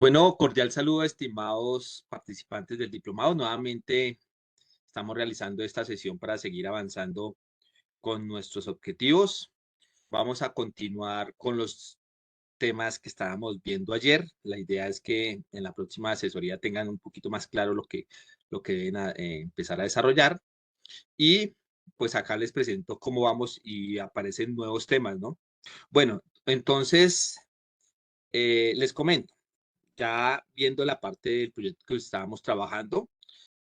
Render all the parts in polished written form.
Bueno, cordial saludo, estimados participantes del diplomado. Nuevamente estamos realizando esta sesión para seguir avanzando con nuestros objetivos. Vamos a continuar con los temas que estábamos viendo ayer. La idea es que en la próxima asesoría tengan un poquito más claro lo que deben empezar a desarrollar. Y pues acá les presento cómo vamos y aparecen nuevos temas, ¿no? Bueno, entonces les comento. Ya viendo la parte del proyecto que estábamos trabajando,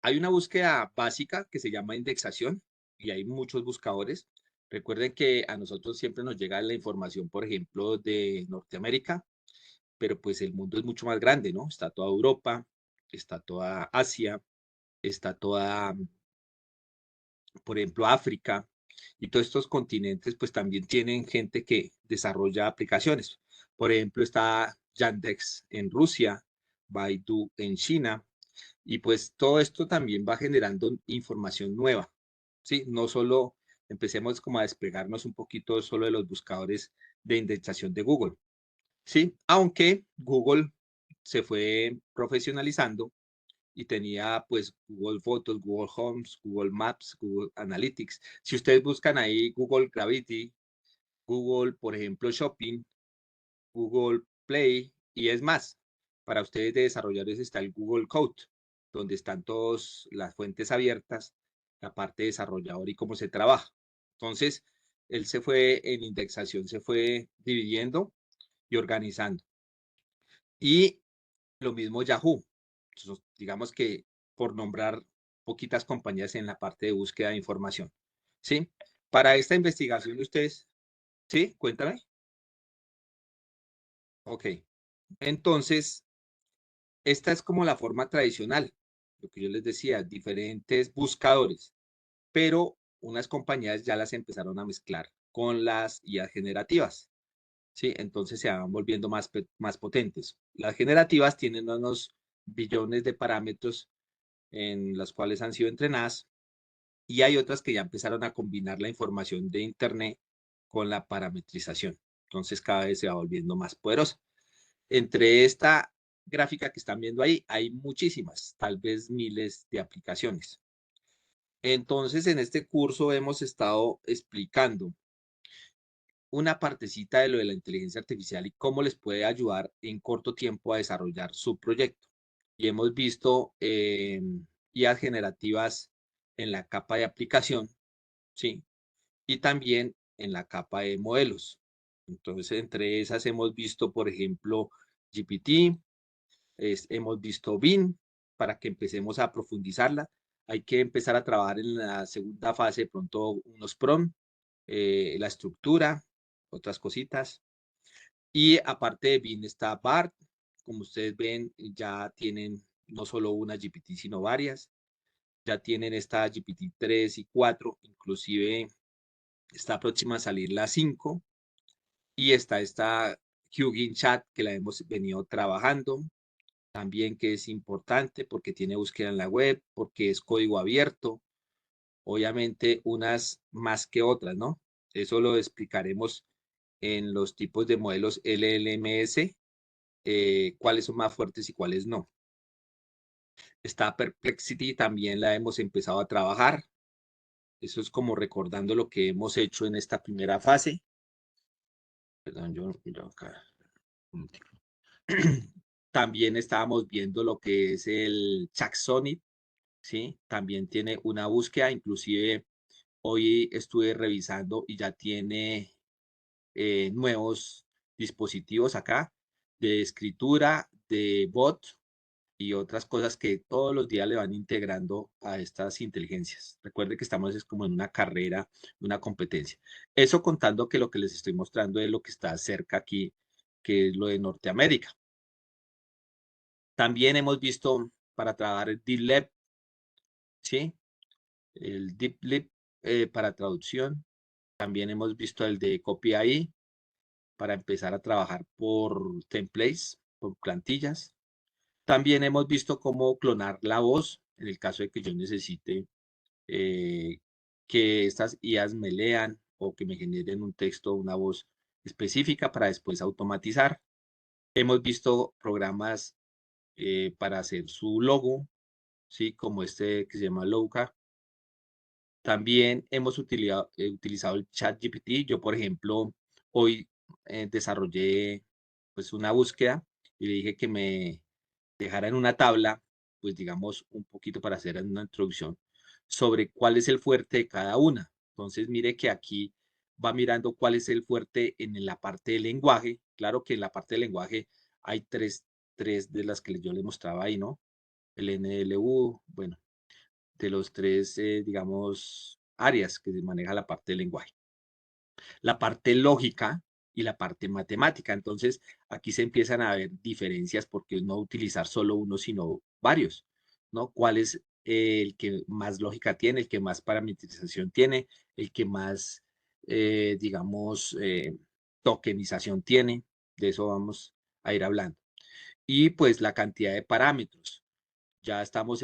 hay una búsqueda básica que se llama indexación y hay muchos buscadores. Recuerden que a nosotros siempre nos llega la información, por ejemplo, de Norteamérica, pero pues el mundo es mucho más grande, ¿no? Está toda Europa, está toda Asia, está toda, por ejemplo, África, y todos estos continentes pues también tienen gente que desarrolla aplicaciones. Por ejemplo, está Yandex en Rusia, Baidu en China, y pues todo esto también va generando información nueva, ¿sí? No solo empecemos como a despegarnos un poquito solo de los buscadores de indexación de Google, ¿sí? Aunque Google se fue profesionalizando y tenía pues Google Fotos, Google Homes, Google Maps, Google Analytics. Si ustedes buscan ahí Google Gravity, Google, por ejemplo, Shopping, Google Play y es más, para ustedes de desarrolladores está el Google Code, donde están todas las fuentes abiertas, la parte de desarrollador y cómo se trabaja. Entonces, él se fue en indexación, se fue dividiendo y organizando. Y lo mismo Yahoo. Entonces, digamos que por nombrar poquitas compañías en la parte de búsqueda de información. ¿Sí? Para esta investigación de ustedes, ¿sí? Cuéntame. Ok. Entonces, esta es como la forma tradicional, lo que yo les decía, diferentes buscadores, pero unas compañías ya las empezaron a mezclar con las IA generativas, ¿sí? Entonces se van volviendo más potentes. Las generativas tienen unos billones de parámetros en las cuales han sido entrenadas y hay otras que ya empezaron a combinar la información de Internet con la parametrización. Entonces cada vez se va volviendo más poderosa. Entre esta gráfica que están viendo ahí, hay muchísimas, tal vez miles de aplicaciones. Entonces, en este curso hemos estado explicando una partecita de lo de la inteligencia artificial y cómo les puede ayudar en corto tiempo a desarrollar su proyecto. Y hemos visto IAs generativas en la capa de aplicación, ¿sí? Y también en la capa de modelos. Entonces, entre esas hemos visto, por ejemplo, GPT, hemos visto BIM, para que empecemos a profundizarla. Hay que empezar a trabajar en la segunda fase, de pronto unos PROM, la estructura, otras cositas. Y aparte de BIM está BART, como ustedes ven, ya tienen no solo una GPT, sino varias. Ya tienen esta GPT 3 y 4, inclusive está próxima a salir la 5. Y está esta Hugging Chat que la hemos venido trabajando. También que es importante porque tiene búsqueda en la web, porque es código abierto, obviamente unas más que otras, ¿no? Eso lo explicaremos en los tipos de modelos LLMS, cuáles son más fuertes y cuáles no. Esta Perplexity también la hemos empezado a trabajar. Eso es como recordando lo que hemos hecho en esta primera fase. Perdón, yo acá. También estábamos viendo lo que es el Chacksonic, ¿sí? También tiene una búsqueda, inclusive hoy estuve revisando y ya tiene nuevos dispositivos acá de escritura, de bot y otras cosas que todos los días le van integrando a estas inteligencias. Recuerde que estamos es como en una carrera, una competencia. Eso contando que lo que les estoy mostrando es lo que está cerca aquí, que es lo de Norteamérica. También hemos visto para trabajar el DeepLab, ¿sí? El DeepLab para traducción. También hemos visto el de Copy AI para empezar a trabajar por templates, por plantillas. También hemos visto cómo clonar la voz en el caso de que yo necesite eh, que estas IAs me lean o que me generen un texto, una voz específica para después automatizar. Hemos visto programas para hacer su logo, ¿sí? Como este que se llama Louka. También hemos utilizado el ChatGPT. Yo, por ejemplo, hoy desarrollé pues una búsqueda y le dije que me dejara en una tabla, pues digamos un poquito para hacer una introducción sobre cuál es el fuerte de cada una. Entonces, mire que aquí va mirando cuál es el fuerte en la parte del lenguaje. Claro que en la parte del lenguaje hay tres de las que yo le mostraba ahí, ¿no? El NLU, bueno, de los tres, digamos, áreas que se maneja la parte del lenguaje. La parte lógica y la parte matemática. Entonces, aquí se empiezan a ver diferencias porque no utilizar solo uno, sino varios, ¿no? ¿Cuál es el que más lógica tiene, el que más parametrización tiene, el que más, digamos, tokenización tiene? De eso vamos a ir hablando. Y pues la cantidad de parámetros. Ya estamos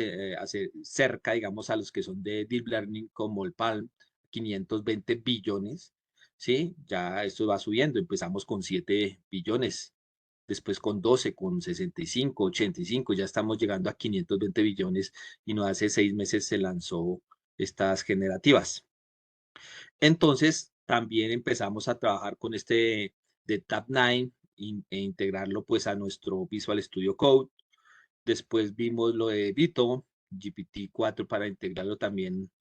cerca, digamos, a los que son de Deep Learning como el Palm, 520 billones, ¿sí? Ya esto va subiendo, empezamos con 7 billones, después con 12, con 65, 85, ya estamos llegando a 520 billones y no hace 6 meses se lanzó estas generativas. Entonces, también empezamos a trabajar con este de Tab9 e integrarlo pues a nuestro Visual Studio Code. Después vimos lo de Vito, GPT-4 para integrarlo también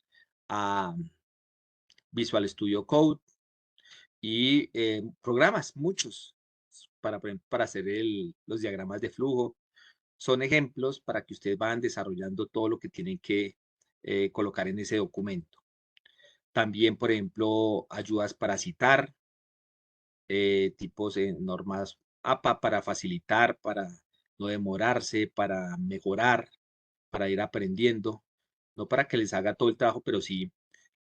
a Visual Studio Code y programas, muchos, para hacer los diagramas de flujo. Son ejemplos para que ustedes vayan desarrollando todo lo que tienen que colocar en ese documento. También, por ejemplo, ayudas para citar, tipos de normas APA para facilitar, para no demorarse, para mejorar, para ir aprendiendo, no para que les haga todo el trabajo, pero sí,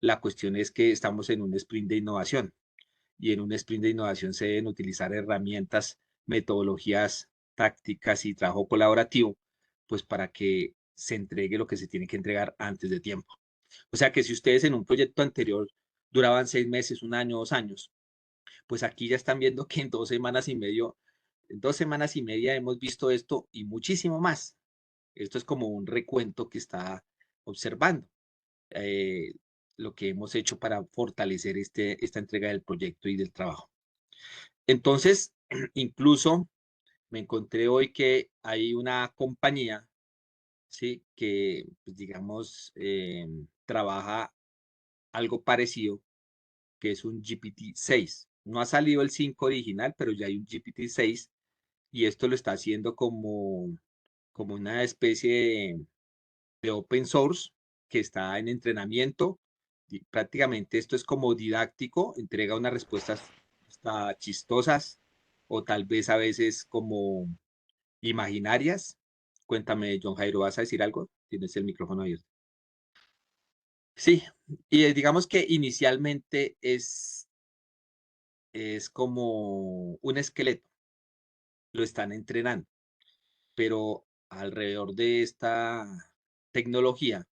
la cuestión es que estamos en un sprint de innovación y en un sprint de innovación se deben utilizar herramientas, metodologías, tácticas y trabajo colaborativo, pues para que se entregue lo que se tiene que entregar antes de tiempo. O sea que si ustedes en un proyecto anterior duraban 6 meses, un año, 2 años, pues aquí ya están viendo que en 2 semanas y medio, en 2 semanas y media hemos visto esto y muchísimo más. Esto es como un recuento que está observando eh, lo que hemos hecho para fortalecer esta entrega del proyecto y del trabajo. Entonces, incluso me encontré hoy que hay una compañía, ¿sí? Que, pues, digamos, trabaja algo parecido, que es un GPT-6. No ha salido el 5 original, pero ya hay un GPT-6 y esto lo está haciendo como una especie de open source que está en entrenamiento. Prácticamente esto es como didáctico, entrega unas respuestas hasta chistosas o tal vez a veces como imaginarias. Cuéntame, John Jairo, ¿vas a decir algo? Tienes el micrófono abierto. Sí, y digamos que inicialmente es como un esqueleto, lo están entrenando, pero alrededor de esta tecnología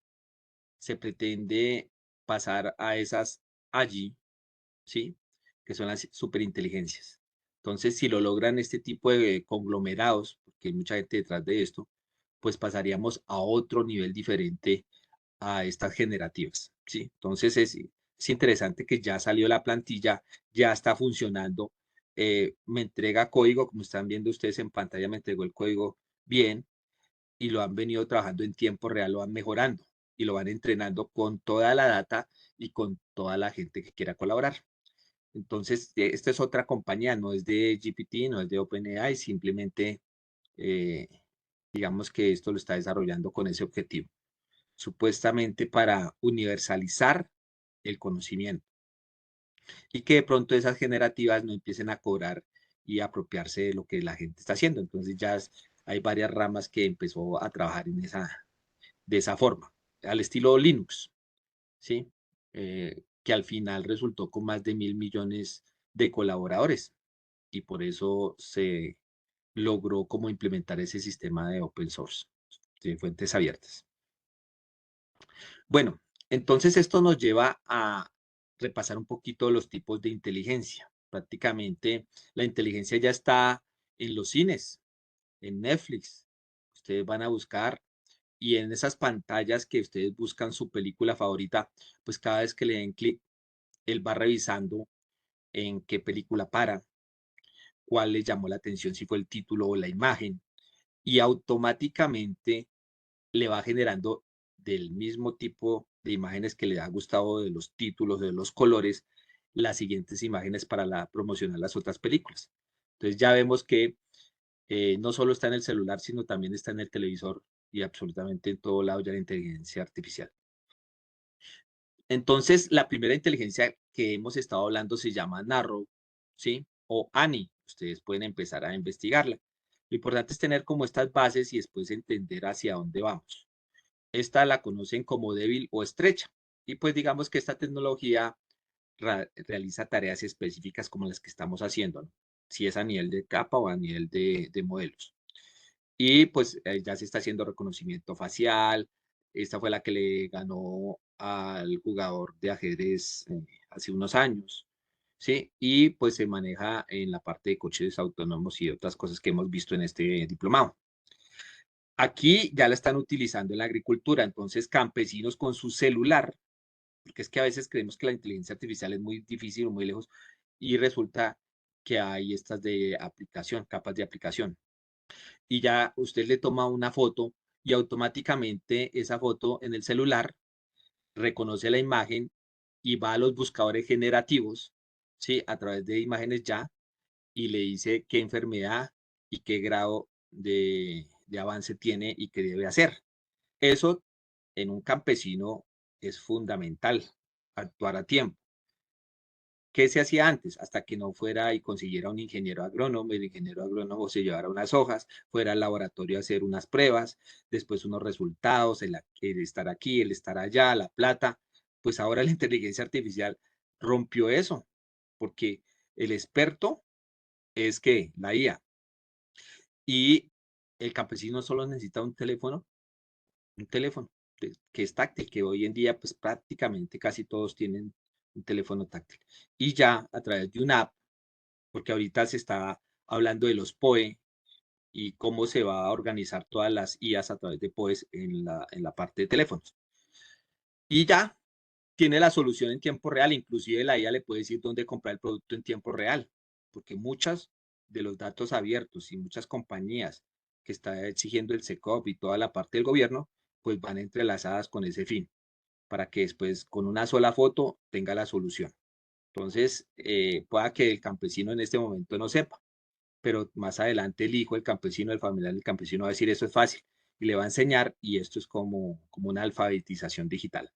se pretende pasar a esas allí, ¿sí? Que son las superinteligencias. Entonces, si lo logran este tipo de conglomerados, porque hay mucha gente detrás de esto, pues pasaríamos a otro nivel diferente a estas generativas, ¿sí? Entonces, es interesante que ya salió la plantilla, ya está funcionando, me entrega código, como están viendo ustedes en pantalla, me entregó el código bien, y lo han venido trabajando en tiempo real, lo van mejorando y lo van entrenando con toda la data y con toda la gente que quiera colaborar. Entonces, esta es otra compañía, no es de GPT, no es de OpenAI, simplemente eh, digamos que esto lo está desarrollando con ese objetivo, supuestamente para universalizar el conocimiento y que de pronto esas generativas no empiecen a cobrar y apropiarse de lo que la gente está haciendo. Entonces ya hay varias ramas que empezó a trabajar de esa forma, al estilo Linux, ¿sí? Que al final resultó con más de 1.000 millones de colaboradores y por eso se logró como implementar ese sistema de open source, de fuentes abiertas. Bueno, entonces esto nos lleva a repasar un poquito los tipos de inteligencia. Prácticamente la inteligencia ya está en los cines, en Netflix. Ustedes van a buscar y en esas pantallas que ustedes buscan su película favorita, pues cada vez que le den clic, él va revisando en qué película para, cuál le llamó la atención, si fue el título o la imagen, y automáticamente le va generando del mismo tipo de imágenes que le ha gustado, de los títulos, de los colores, las siguientes imágenes para promocionar las otras películas. Entonces ya vemos que no solo está en el celular, sino también está en el televisor y absolutamente en todo lado ya la inteligencia artificial. Entonces, la primera inteligencia que hemos estado hablando se llama Narrow, ¿sí? O Annie. Ustedes pueden empezar a investigarla. Lo importante es tener como estas bases y después entender hacia dónde vamos. Esta la conocen como débil o estrecha. Y pues digamos que esta tecnología realiza tareas específicas como las que estamos haciendo, ¿no? Si es a nivel de capa o a nivel de modelos. Y pues ya se está haciendo reconocimiento facial. Esta fue la que le ganó al jugador de ajedrez hace unos años, ¿sí? Y pues se maneja en la parte de coches autónomos y otras cosas que hemos visto en este diplomado. Aquí ya la están utilizando en la agricultura, entonces campesinos con su celular, porque es que a veces creemos que la inteligencia artificial es muy difícil o muy lejos y resulta que hay estas de aplicación, capas de aplicación y ya usted le toma una foto y automáticamente esa foto en el celular reconoce la imagen y va a los buscadores generativos, ¿sí? A través de imágenes ya y le dice qué enfermedad y qué grado de avance tiene y qué debe hacer. Eso en un campesino es fundamental, actuar a tiempo. ¿Qué se hacía antes? Hasta que no fuera y consiguiera un ingeniero agrónomo, el ingeniero agrónomo se llevara unas hojas, fuera al laboratorio a hacer unas pruebas, después unos resultados, el estar aquí, el estar allá, la plata. Pues ahora la inteligencia artificial rompió eso, porque el experto es que la IA y el campesino solo necesita un teléfono que es táctil, que hoy en día pues prácticamente casi todos tienen un teléfono táctil. Y ya a través de una app porque ahorita se está hablando de los POE y cómo se va a organizar todas las IAs a través de POEs en la parte de teléfonos. Y ya tiene la solución en tiempo real, inclusive la IA le puede decir dónde comprar el producto en tiempo real, porque muchas de los datos abiertos y muchas compañías que está exigiendo el SECOP y toda la parte del gobierno, pues van entrelazadas con ese fin, para que después con una sola foto tenga la solución. Entonces, pueda que el campesino en este momento no sepa, pero más adelante el hijo, el campesino, el familiar del campesino va a decir eso es fácil y le va a enseñar y esto es como una alfabetización digital.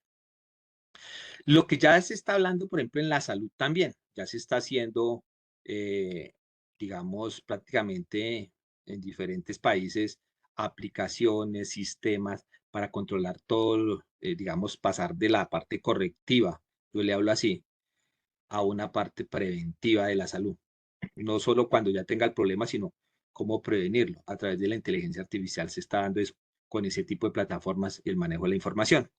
Lo que ya se está hablando, por ejemplo, en la salud también, ya se está haciendo, eh, digamos, prácticamente en diferentes países, aplicaciones, sistemas para controlar todo, digamos, pasar de la parte correctiva, yo le hablo así, a una parte preventiva de la salud no solo cuando ya tenga el problema, sino cómo prevenirlo. A través de la inteligencia artificial se está dando eso, con ese tipo de plataformas el manejo de la información.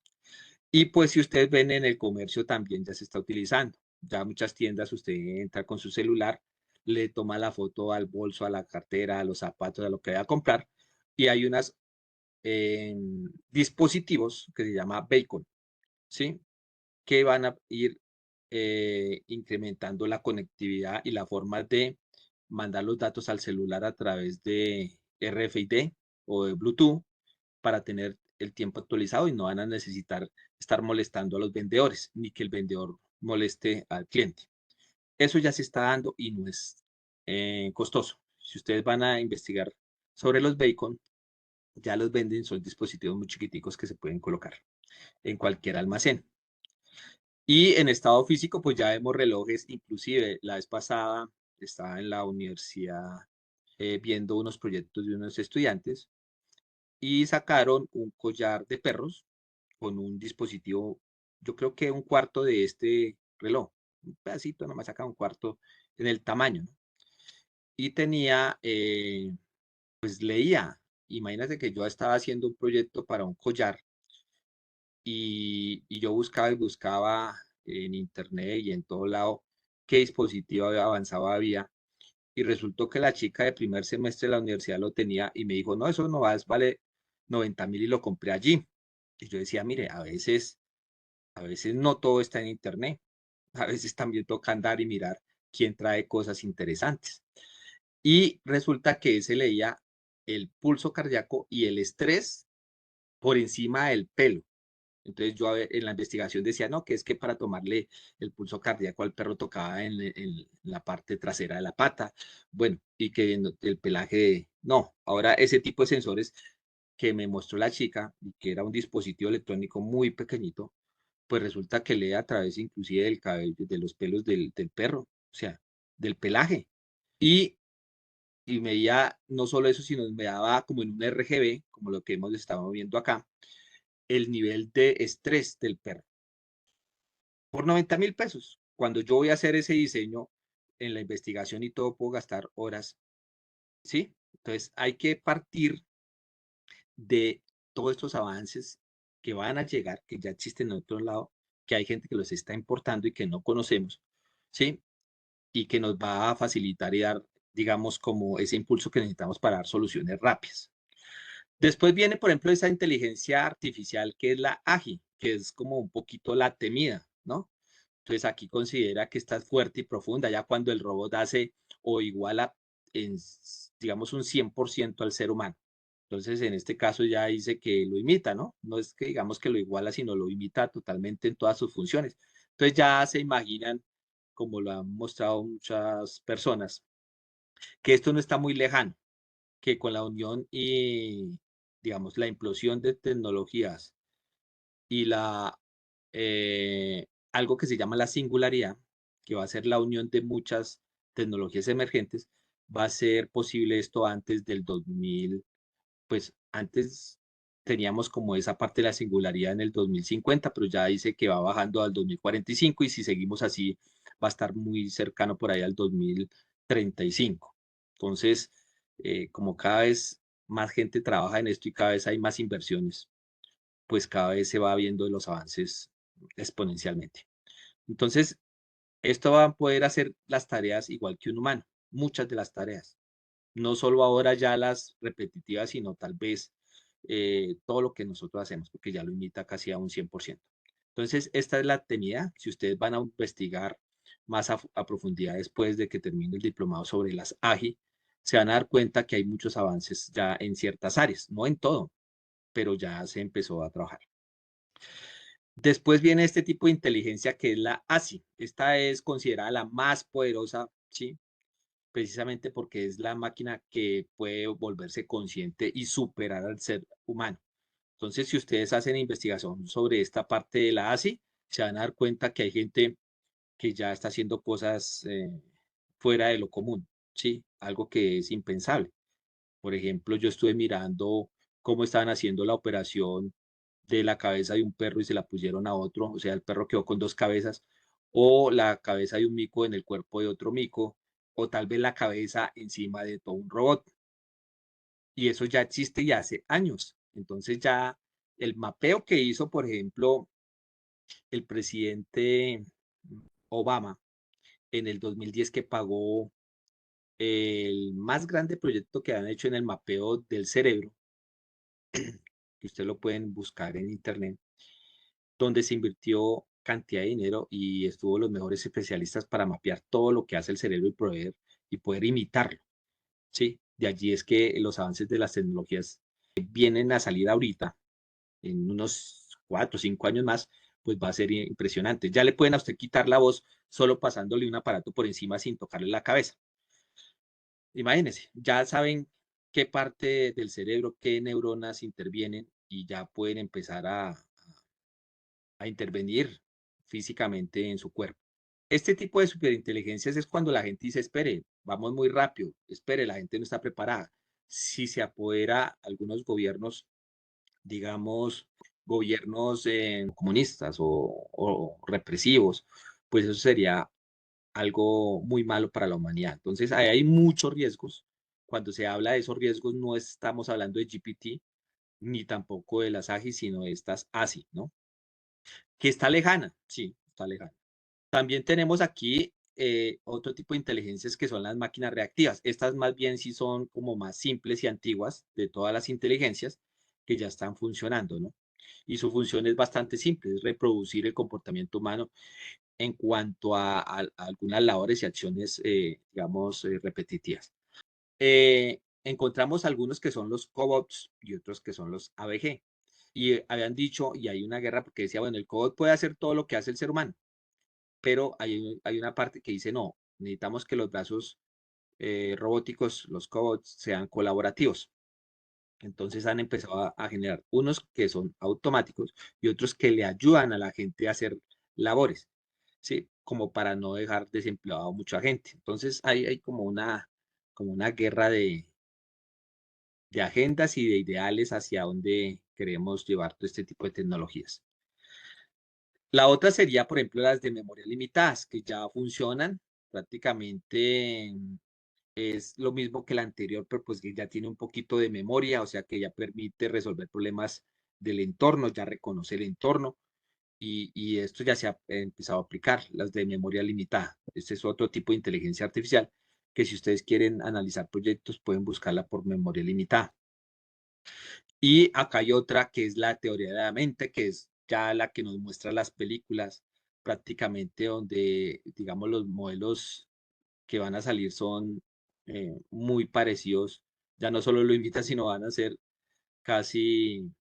Y pues si ustedes ven en el comercio también ya se está utilizando. Ya muchas tiendas usted entra con su celular, le toma la foto al bolso, a la cartera, a los zapatos, a lo que vaya a comprar. Y hay unos dispositivos que se llama Bacon, ¿sí? Que van a ir incrementando la conectividad y la forma de mandar los datos al celular a través de RFID o de Bluetooth para tener el tiempo actualizado y no van a necesitar estar molestando a los vendedores ni que el vendedor moleste al cliente. Eso ya se está dando y no es costoso. Si ustedes van a investigar sobre los bacon, ya los venden, son dispositivos muy chiquiticos que se pueden colocar en cualquier almacén. Y en estado físico, pues ya vemos relojes, inclusive la vez pasada estaba en la universidad viendo unos proyectos de unos estudiantes y sacaron un collar de perros con un dispositivo, yo creo que un cuarto de este reloj, un pedacito, nomás saca un cuarto en el tamaño, ¿no? Y tenía, pues leía, imagínate que yo estaba haciendo un proyecto para un collar y yo buscaba y buscaba en internet y en todo lado qué dispositivo avanzado había y resultó que la chica de primer semestre de la universidad lo tenía y me dijo, no, eso no vale 90.000 y lo compré allí. Y yo decía, mire, a veces no todo está en internet, a veces también toca andar y mirar quién trae cosas interesantes. Y resulta que se leía el pulso cardíaco y el estrés por encima del pelo. Entonces yo en la investigación decía, no, que es que para tomarle el pulso cardíaco al perro tocaba en la parte trasera de la pata, bueno, y que el pelaje, no, ahora ese tipo de sensores que me mostró la chica, y que era un dispositivo electrónico muy pequeñito, pues resulta que lee a través inclusive del cabello, de los pelos del perro, o sea, del pelaje. Y, y me veía no solo eso, sino me daba como en un RGB, como lo que hemos estado viendo acá, el nivel de estrés del perro por 90.000 pesos. Cuando yo voy a hacer ese diseño en la investigación y todo, puedo gastar horas, ¿sí? Entonces hay que partir de todos estos avances que van a llegar, que ya existen en otro lado, que hay gente que los está importando y que no conocemos, ¿sí? Y que nos va a facilitar y dar, digamos, como ese impulso que necesitamos para dar soluciones rápidas. Después viene, por ejemplo, esa inteligencia artificial que es la AGI, que es como un poquito la temida, ¿no? Entonces aquí considera que está fuerte y profunda, ya cuando el robot hace o iguala en, digamos, un 100% al ser humano. Entonces, en este caso ya dice que lo imita, ¿no? No es que digamos que lo iguala, sino lo imita totalmente en todas sus funciones. Entonces ya se imaginan, como lo han mostrado muchas personas, que esto no está muy lejano, que con la unión y, digamos, la implosión de tecnologías y algo que se llama la singularidad, que va a ser la unión de muchas tecnologías emergentes, va a ser posible esto antes del 2000, pues antes teníamos como esa parte de la singularidad en el 2050, pero ya dice que va bajando al 2045 y si seguimos así va a estar muy cercano por ahí al 2035. Entonces, como cada vez más gente trabaja en esto y cada vez hay más inversiones, pues cada vez se va viendo los avances exponencialmente. Entonces, esto va a poder hacer las tareas igual que un humano, muchas de las tareas. No solo ahora ya las repetitivas, sino tal vez todo lo que nosotros hacemos, porque ya lo imita casi a un 100%. Entonces, esta es la temida. Si ustedes van a investigar más a profundidad después de que termine el diplomado sobre las AGI, se van a dar cuenta que hay muchos avances ya en ciertas áreas, no en todo, pero ya se empezó a trabajar. Después viene este tipo de inteligencia que es la ASI. Esta es considerada la más poderosa, ¿sí? Precisamente porque es la máquina que puede volverse consciente y superar al ser humano. Entonces, si ustedes hacen investigación sobre esta parte de la ASI, se van a dar cuenta que hay gente que ya está haciendo cosas fuera de lo común, ¿sí? Algo que es impensable. Por ejemplo, yo estuve mirando cómo estaban haciendo la operación de la cabeza de un perro y se la pusieron a otro, o sea, el perro quedó con dos cabezas, o la cabeza de un mico en el cuerpo de otro mico, o tal vez la cabeza encima de todo un robot. Y eso ya existe ya hace años. Entonces ya el mapeo que hizo, por ejemplo, el presidente Obama en el 2010 que pagó el más grande proyecto que han hecho en el mapeo del cerebro, que ustedes lo pueden buscar en internet, donde se invirtió cantidad de dinero y estuvo los mejores especialistas para mapear todo lo que hace el cerebro y poder imitarlo, ¿sí? De allí es que los avances de las tecnologías vienen a salir ahorita, en unos 4 o 5 años más, pues va a ser impresionante. Ya le pueden a usted quitar la voz solo pasándole un aparato por encima sin tocarle la cabeza. Imagínense, ya saben qué parte del cerebro, qué neuronas intervienen y ya pueden empezar a intervenir físicamente en su cuerpo. Este tipo de superinteligencias es cuando la gente dice, espere, vamos muy rápido, espere, la gente no está preparada. Si se apodera algunos gobiernos, digamos, gobiernos comunistas o represivos, pues eso sería algo muy malo para la humanidad. Entonces, ahí hay muchos riesgos. Cuando se habla de esos riesgos, no estamos hablando de GPT, ni tampoco de las AGI, sino de estas ASI, ¿no? Que está lejana, sí, está lejana. También tenemos aquí otro tipo de inteligencias que son las máquinas reactivas. Estas más bien sí son como más simples y antiguas de todas las inteligencias que ya están funcionando, ¿no? Y su función es bastante simple, es reproducir el comportamiento humano en cuanto a algunas labores y acciones, digamos, repetitivas. Encontramos algunos que son los cobots y otros que son los ABG. Y habían dicho, y hay una guerra porque decía, bueno, el cobot puede hacer todo lo que hace el ser humano, pero hay una parte que dice, no, necesitamos que los brazos robóticos, los cobots, sean colaborativos. Entonces han empezado a generar unos que son automáticos y otros que le ayudan a la gente a hacer labores, ¿sí? Como para no dejar desempleado a mucha gente. Entonces hay como una guerra de agendas y de ideales hacia dónde queremos llevar todo este tipo de tecnologías. La otra sería, por ejemplo, las de memoria limitadas, que ya funcionan prácticamente. Es lo mismo que la anterior, pero pues que ya tiene un poquito de memoria, o sea que ya permite resolver problemas del entorno, ya reconoce el entorno y esto ya se ha empezado a aplicar, las de memoria limitada. Este es otro tipo de inteligencia artificial que si ustedes quieren analizar proyectos pueden buscarla por memoria limitada. Y acá hay otra que es la teoría de la mente, que es ya la que nos muestra las películas, prácticamente donde, digamos, los modelos que van a salir son muy parecidos. Ya no solo lo imitan, sino van a ser casi,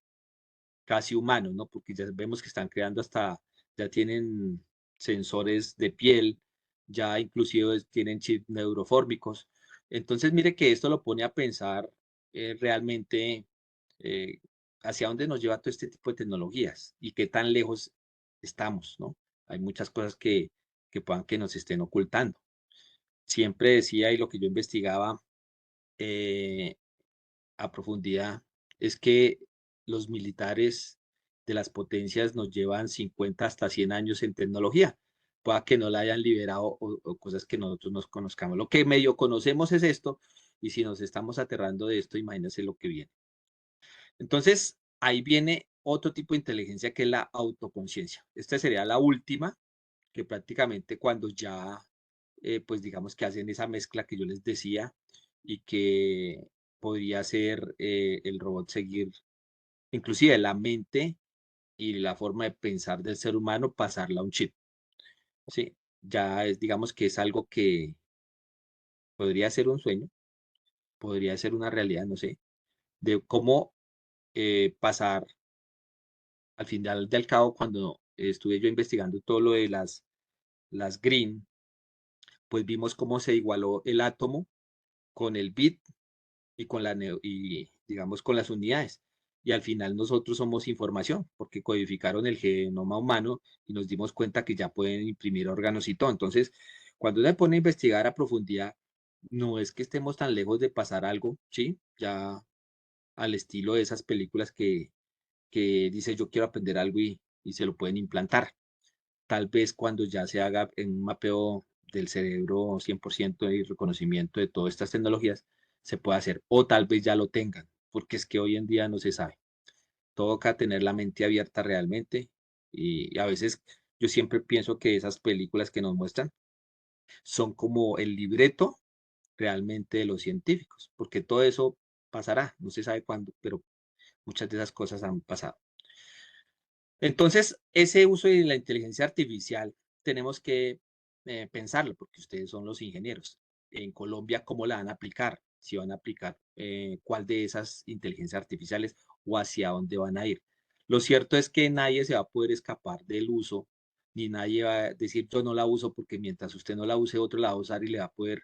casi humanos, ¿no? Porque ya vemos que están creando hasta, ya tienen sensores de piel, ya inclusive tienen chips neurofórmicos. Entonces, mire que esto lo pone a pensar realmente eh, hacia dónde nos lleva todo este tipo de tecnologías y qué tan lejos estamos, ¿no? Hay muchas cosas que puedan que nos estén ocultando. Siempre decía, y lo que yo investigaba eh, a profundidad, es que los militares de las potencias nos llevan 50 hasta 100 años en tecnología, pueda que no la hayan liberado o cosas que nosotros nos conozcamos. Lo que medio conocemos es esto, y si nos estamos aterrando de esto, imagínense lo que viene. Entonces, ahí viene otro tipo de inteligencia que es la autoconciencia. Esta sería la última, que prácticamente cuando ya, pues digamos que hacen esa mezcla que yo les decía y que podría ser el robot seguir, inclusive la mente y la forma de pensar del ser humano, pasarla a un chip, ¿sí? Ya es, digamos que es algo que podría ser un sueño, podría ser una realidad, no sé, de cómo pasar al final del cabo, cuando estuve yo investigando todo lo de las green, pues vimos cómo se igualó el átomo con el bit y y digamos con las unidades. Y al final nosotros somos información, porque codificaron el genoma humano y nos dimos cuenta que ya pueden imprimir órganos y todo. Entonces, cuando uno se pone a investigar a profundidad, no es que estemos tan lejos de pasar algo, ¿sí? Ya al estilo de esas películas que dice yo quiero aprender algo y se lo pueden implantar. Tal vez cuando ya se haga en un mapeo del cerebro 100% y reconocimiento de todas estas tecnologías, se puede hacer, o tal vez ya lo tengan, porque es que hoy en día no se sabe. Toca tener la mente abierta realmente y a veces yo siempre pienso que esas películas que nos muestran son como el libreto realmente de los científicos, porque todo eso pasará, no se sabe cuándo, pero muchas de esas cosas han pasado. Entonces, ese uso de la inteligencia artificial tenemos que pensarlo, porque ustedes son los ingenieros. En Colombia, ¿cómo la van a aplicar? Si van a aplicar cuál de esas inteligencias artificiales o hacia dónde van a ir. Lo cierto es que nadie se va a poder escapar del uso, ni nadie va a decir yo no la uso porque mientras usted no la use, otro la va a usar y le va a poder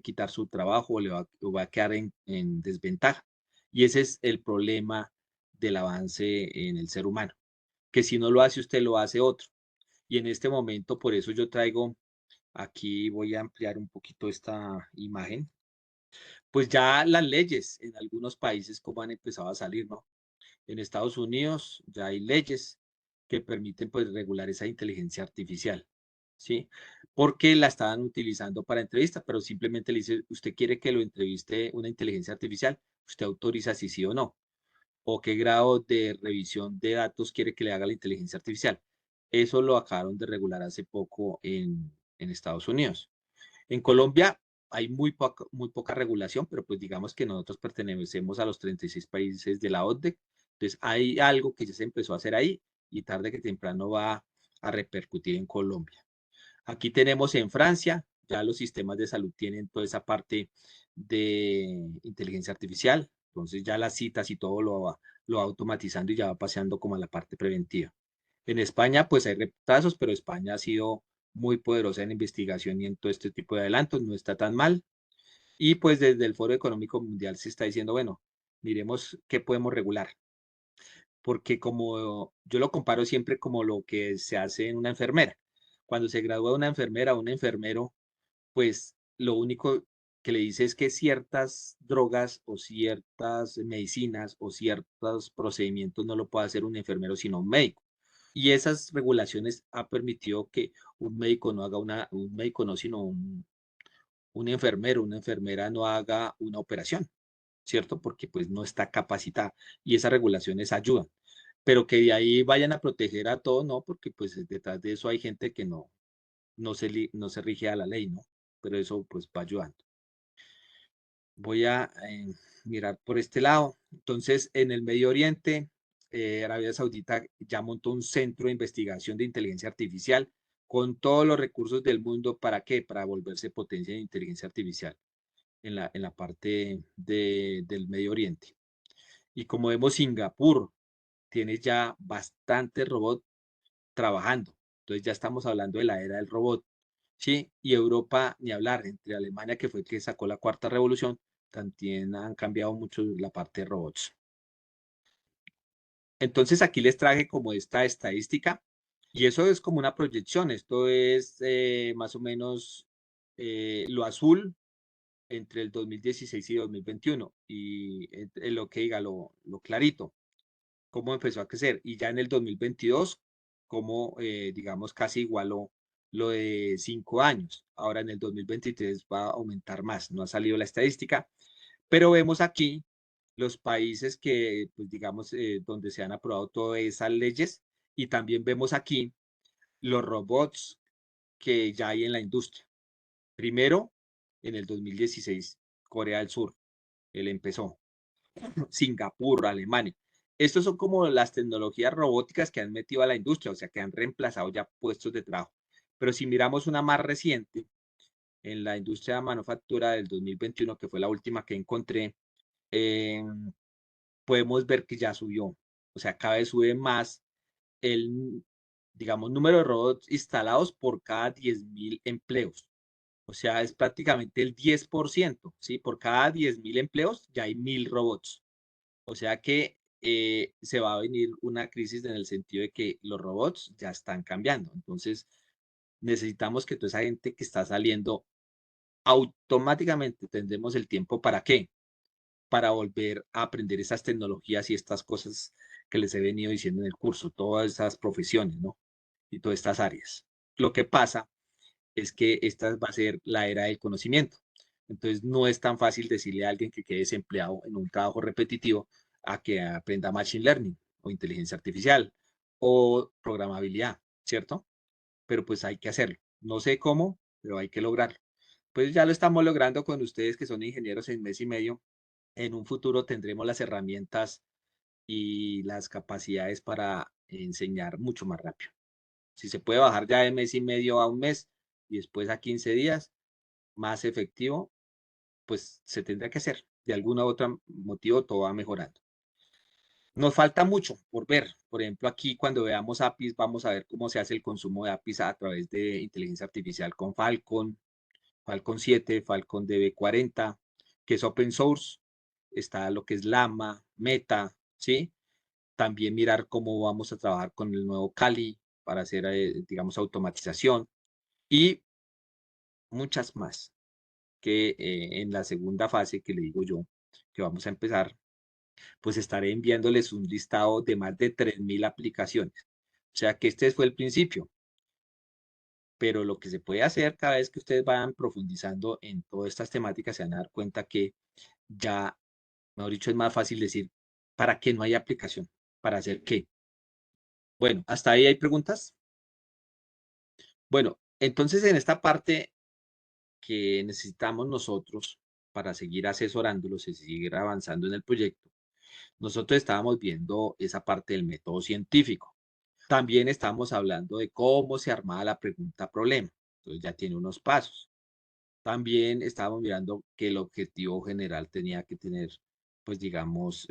quitar su trabajo o va a quedar en desventaja. Y ese es el problema del avance en el ser humano, que si no lo hace usted, lo hace otro. Y en este momento, por eso yo traigo, aquí voy a ampliar un poquito esta imagen, pues ya las leyes en algunos países como han empezado a salir, ¿no? En Estados Unidos ya hay leyes que permiten pues regular esa inteligencia artificial, ¿sí? Porque la estaban utilizando para entrevistas, pero simplemente le dice, usted quiere que lo entreviste una inteligencia artificial, usted autoriza si sí o no, o qué grado de revisión de datos quiere que le haga la inteligencia artificial. Eso lo acabaron de regular hace poco en Estados Unidos. En Colombia hay muy poca regulación, pero pues digamos que nosotros pertenecemos a los 36 países de la OCDE, entonces hay algo que ya se empezó a hacer ahí y tarde que temprano va a repercutir en Colombia. Aquí tenemos en Francia, ya los sistemas de salud tienen toda esa parte de inteligencia artificial, entonces ya las citas y todo lo va automatizando y ya va paseando como a la parte preventiva. En España, pues hay retrasos, pero España ha sido muy poderosa en investigación y en todo este tipo de adelantos, no está tan mal. Y pues desde el Foro Económico Mundial se está diciendo, bueno, miremos qué podemos regular, porque como yo lo comparo siempre como lo que se hace en una enfermera. Cuando se gradúa una enfermera o un enfermero, pues lo único que le dice es que ciertas drogas o ciertas medicinas o ciertos procedimientos no lo puede hacer un enfermero, sino un médico. Y esas regulaciones ha permitido que un médico no haga un médico no, sino un enfermero, una enfermera no haga una operación, ¿cierto? Porque pues no está capacitada y esas regulaciones ayudan. Pero que de ahí vayan a proteger a todo, no, porque pues detrás de eso hay gente que no se rige a la ley, ¿no? Pero eso pues va ayudando. Voy a mirar por este lado. Entonces, en el Medio Oriente, Arabia Saudita ya montó un centro de investigación de inteligencia artificial con todos los recursos del mundo. ¿Para qué? Para volverse potencia de inteligencia artificial en la parte del Medio Oriente. Y como vemos, Singapur tiene ya bastantes robots trabajando. Entonces ya estamos hablando de la era del robot, ¿sí? Y Europa, ni hablar, entre Alemania, que fue el que sacó la cuarta revolución, también han cambiado mucho la parte de robots. Entonces aquí les traje como esta estadística y eso es como una proyección. Esto es más o menos lo azul entre el 2016 y 2021 y lo que diga lo clarito, cómo empezó a crecer. Y ya en el 2022, como digamos casi igualó lo de 5 años. Ahora en el 2023 va a aumentar más. No ha salido la estadística, pero vemos aquí los países que, pues digamos, donde se han aprobado todas esas leyes y también vemos aquí los robots que ya hay en la industria. Primero, en el 2016, Corea del Sur, él empezó. Singapur, Alemania. Estos son como las tecnologías robóticas que han metido a la industria, o sea, que han reemplazado ya puestos de trabajo. Pero si miramos una más reciente, en la industria de manufactura del 2021, que fue la última que encontré, eh, podemos ver que ya subió. O sea, cada vez sube más el, digamos, número de robots instalados por cada 10.000 empleos. O sea, es prácticamente el 10%, ¿sí? Por cada 10.000 empleos ya hay 1.000 robots. O sea que se va a venir una crisis en el sentido de que los robots ya están cambiando. Entonces, necesitamos que toda esa gente que está saliendo, automáticamente tendremos el tiempo para qué? Para volver a aprender esas tecnologías y estas cosas que les he venido diciendo en el curso, todas esas profesiones, ¿no? Y todas estas áreas. Lo que pasa es que esta va a ser la era del conocimiento. Entonces, no es tan fácil decirle a alguien que quede desempleado en un trabajo repetitivo a que aprenda Machine Learning o inteligencia artificial o programabilidad, ¿cierto? Pero pues hay que hacerlo. No sé cómo, pero hay que lograrlo. Pues ya lo estamos logrando con ustedes que son ingenieros en mes y medio. En un futuro tendremos las herramientas y las capacidades para enseñar mucho más rápido. Si se puede bajar ya de mes y medio a un mes y después a 15 días, más efectivo, pues se tendrá que hacer. De alguna u otra motivo, todo va mejorando. Nos falta mucho por ver. Por ejemplo, aquí cuando veamos APIs, vamos a ver cómo se hace el consumo de APIs a través de inteligencia artificial con Falcon, Falcon 7, Falcon DB40, que es open source. Está lo que es Llama, Meta, ¿sí? También mirar cómo vamos a trabajar con el nuevo Kali para hacer, digamos, automatización y muchas más que en la segunda fase que le digo yo, que vamos a empezar, pues estaré enviándoles un listado de más de 3.000 aplicaciones. O sea que este fue el principio, pero lo que se puede hacer cada vez que ustedes vayan profundizando en todas estas temáticas, se van a dar cuenta que ya, mejor dicho, es más fácil decir, ¿para qué no hay aplicación? ¿Para hacer qué? Bueno, hasta ahí hay preguntas. Bueno, Entonces, en esta parte que necesitamos nosotros para seguir asesorándolos y seguir avanzando en el proyecto, nosotros estábamos viendo esa parte del método científico. También estábamos hablando de cómo se armaba la pregunta problema. Entonces ya tiene unos pasos. También estábamos mirando que el objetivo general tenía que tener, pues digamos,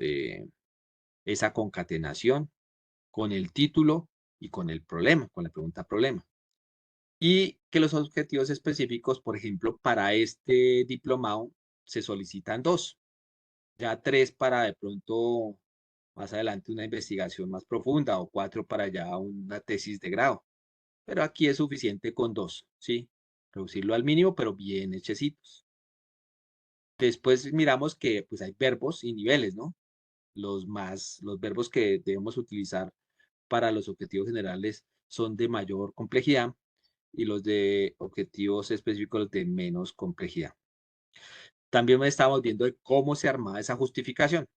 esa concatenación con el título y con el problema, con la pregunta problema. Y que los objetivos específicos, por ejemplo, para este diplomado se solicitan dos, ya tres para de pronto más adelante una investigación más profunda o cuatro para ya una tesis de grado. Pero aquí es suficiente con dos, ¿sí? Reducirlo al mínimo, pero bien hechecitos. Después miramos que pues hay verbos y niveles, ¿no? Los verbos que debemos utilizar para los objetivos generales son de mayor complejidad y los de objetivos específicos de menos complejidad. También estamos viendo de cómo se armaba esa justificación.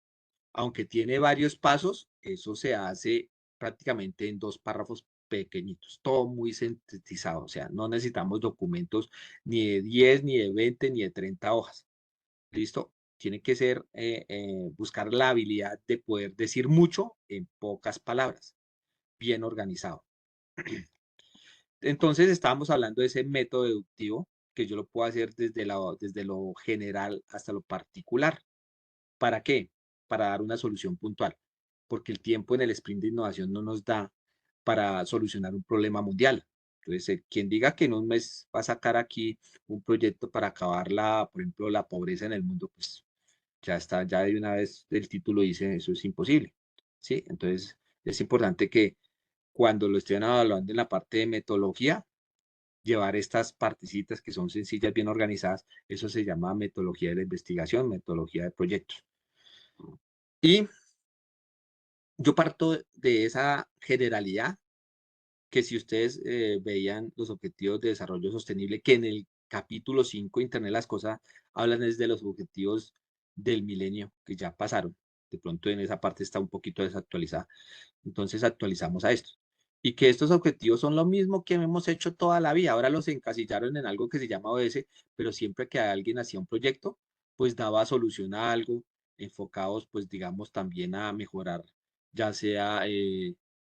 Aunque tiene varios pasos, eso se hace prácticamente en dos párrafos pequeñitos, todo muy sintetizado, o sea, no necesitamos documentos ni de 10, ni de 20, ni de 30 hojas. ¿Listo? Tiene que ser, buscar la habilidad de poder decir mucho en pocas palabras, bien organizado. Entonces, estábamos hablando de ese método deductivo que yo lo puedo hacer desde lo general hasta lo particular. ¿Para qué? Para dar una solución puntual, porque el tiempo en el sprint de innovación no nos da para solucionar un problema mundial. Entonces, quien diga que en un mes va a sacar aquí un proyecto para acabar por ejemplo, la pobreza en el mundo, pues ya está, ya de una vez el título dice eso es imposible, ¿sí? Entonces, es importante que cuando lo estén evaluando en la parte de metodología, llevar estas partecitas que son sencillas, bien organizadas, eso se llama metodología de la investigación, metodología de proyectos. Y yo parto de esa generalidad que si ustedes veían los objetivos de desarrollo sostenible, que en el capítulo 5 Internet de las Cosas hablan desde los objetivos del milenio que ya pasaron. De pronto en esa parte está un poquito desactualizada. Entonces actualizamos a esto. Y que estos objetivos son lo mismo que hemos hecho toda la vida. Ahora los encasillaron en algo que se llama ODS, pero siempre que alguien hacía un proyecto, pues daba solución a algo, enfocados pues digamos también a mejorar, ya sea,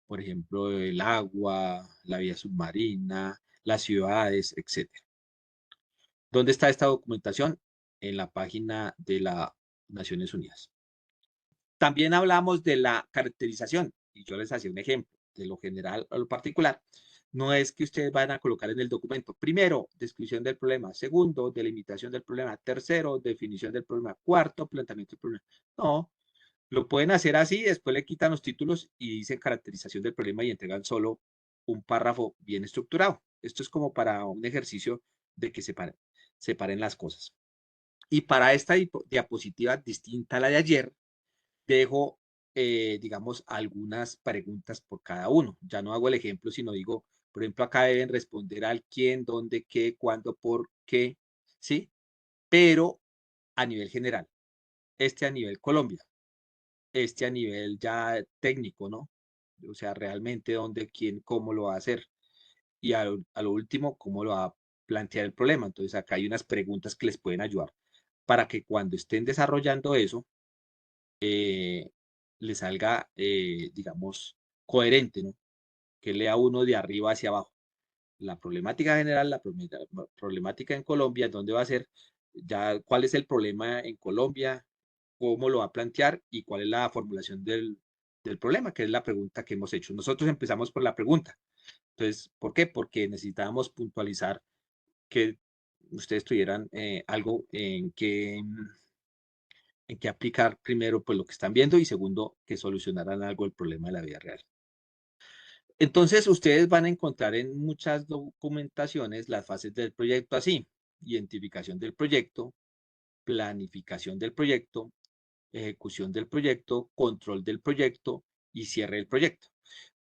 por ejemplo, el agua, la vía submarina, las ciudades, etcétera. ¿Dónde está esta documentación? En la página de las Naciones Unidas. También hablamos de la caracterización, y yo les hacía un ejemplo, de lo general a lo particular. No es que ustedes van a colocar en el documento, primero, descripción del problema, segundo, delimitación del problema, tercero, definición del problema, cuarto, planteamiento del problema. No, lo pueden hacer así, después le quitan los títulos y dicen caracterización del problema y entregan solo un párrafo bien estructurado. Esto es como para un ejercicio de que separen las cosas. Y para esta diapositiva distinta a la de ayer, dejo, digamos, algunas preguntas por cada uno. Ya no hago el ejemplo, sino digo, por ejemplo, acá deben responder al quién, dónde, qué, cuándo, por qué, ¿sí? Pero a nivel general, este a nivel Colombia, este a nivel ya técnico, ¿no? O sea, realmente dónde, quién, cómo lo va a hacer. Y a lo último, cómo lo va a plantear el problema. Entonces, acá hay unas preguntas que les pueden ayudar para que cuando estén desarrollando eso, eh, le salga, digamos, coherente, ¿no? Que lea uno de arriba hacia abajo. La problemática general, la problemática en Colombia, dónde va a ser, ya cuál es el problema en Colombia, cómo lo va a plantear y cuál es la formulación del problema, que es la pregunta que hemos hecho. Nosotros empezamos por la pregunta. Entonces, ¿por qué? Porque necesitábamos puntualizar que ustedes tuvieran algo en que aplicar primero pues lo que están viendo y segundo que solucionaran algo el problema de la vida real. Entonces ustedes van a encontrar en muchas documentaciones las fases del proyecto así: identificación del proyecto, planificación del proyecto, ejecución del proyecto, control del proyecto y cierre del proyecto.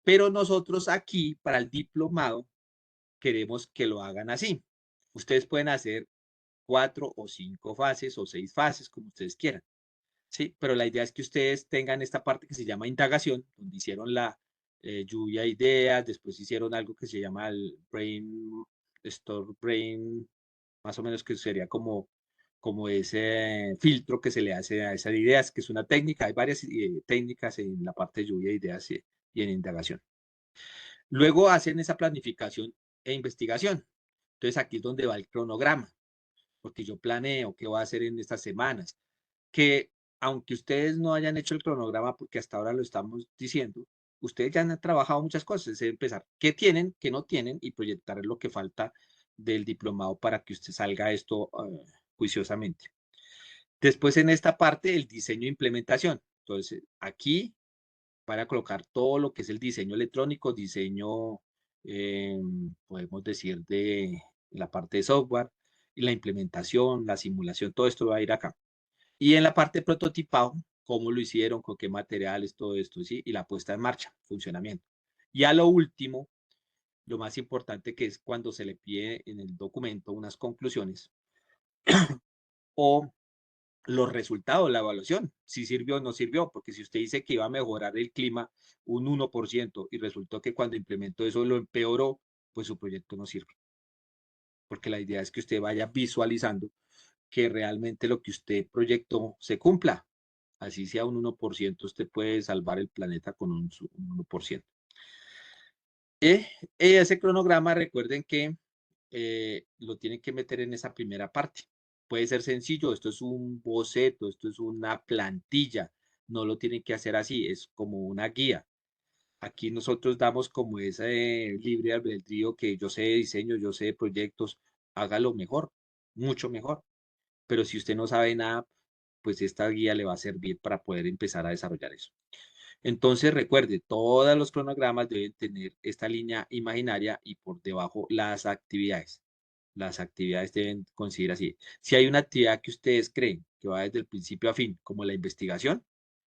Pero nosotros aquí para el diplomado queremos que lo hagan así. Ustedes pueden hacer 4 o 5 fases o 6 fases como ustedes quieran. Sí, pero la idea es que ustedes tengan esta parte que se llama indagación, donde hicieron la lluvia de ideas, después hicieron algo que se llama el store brain, más o menos que sería como ese filtro que se le hace a esas ideas, que es una técnica. Hay varias técnicas en la parte de lluvia de ideas y en indagación. Luego hacen esa planificación e investigación. Entonces aquí es donde va el cronograma, porque yo planeo qué voy a hacer en estas semanas, que aunque ustedes no hayan hecho el cronograma, porque hasta ahora lo estamos diciendo, ustedes ya han trabajado muchas cosas, es empezar qué tienen, qué no tienen y proyectar lo que falta del diplomado para que usted salga esto juiciosamente. Después en esta parte, el diseño e implementación. Entonces, aquí para colocar todo lo que es el diseño electrónico, diseño, podemos decir, de la parte de software, y la implementación, la simulación, todo esto va a ir acá. Y en la parte de prototipado, cómo lo hicieron, con qué materiales, todo esto, ¿sí? Y la puesta en marcha, funcionamiento. Y a lo último, lo más importante que es cuando se le pide en el documento unas conclusiones o los resultados, la evaluación, si sirvió o no sirvió, porque si usted dice que iba a mejorar el clima un 1% y resultó que cuando implementó eso lo empeoró, pues su proyecto no sirve. Porque la idea es que usted vaya visualizando que realmente lo que usted proyectó se cumpla. Así sea un 1%, usted puede salvar el planeta con un 1%. Ese cronograma, recuerden que lo tienen que meter en esa primera parte. Puede ser sencillo, esto es un boceto, esto es una plantilla, no lo tienen que hacer así, es como una guía. Aquí nosotros damos como ese libre albedrío que yo sé de diseño, yo sé de proyectos, hágalo mejor, mucho mejor. Pero si usted no sabe nada, pues esta guía le va a servir para poder empezar a desarrollar eso. Entonces recuerde, todos los cronogramas deben tener esta línea imaginaria y por debajo las actividades. Las actividades deben considerar así. Si hay una actividad que ustedes creen que va desde el principio a fin, como la investigación,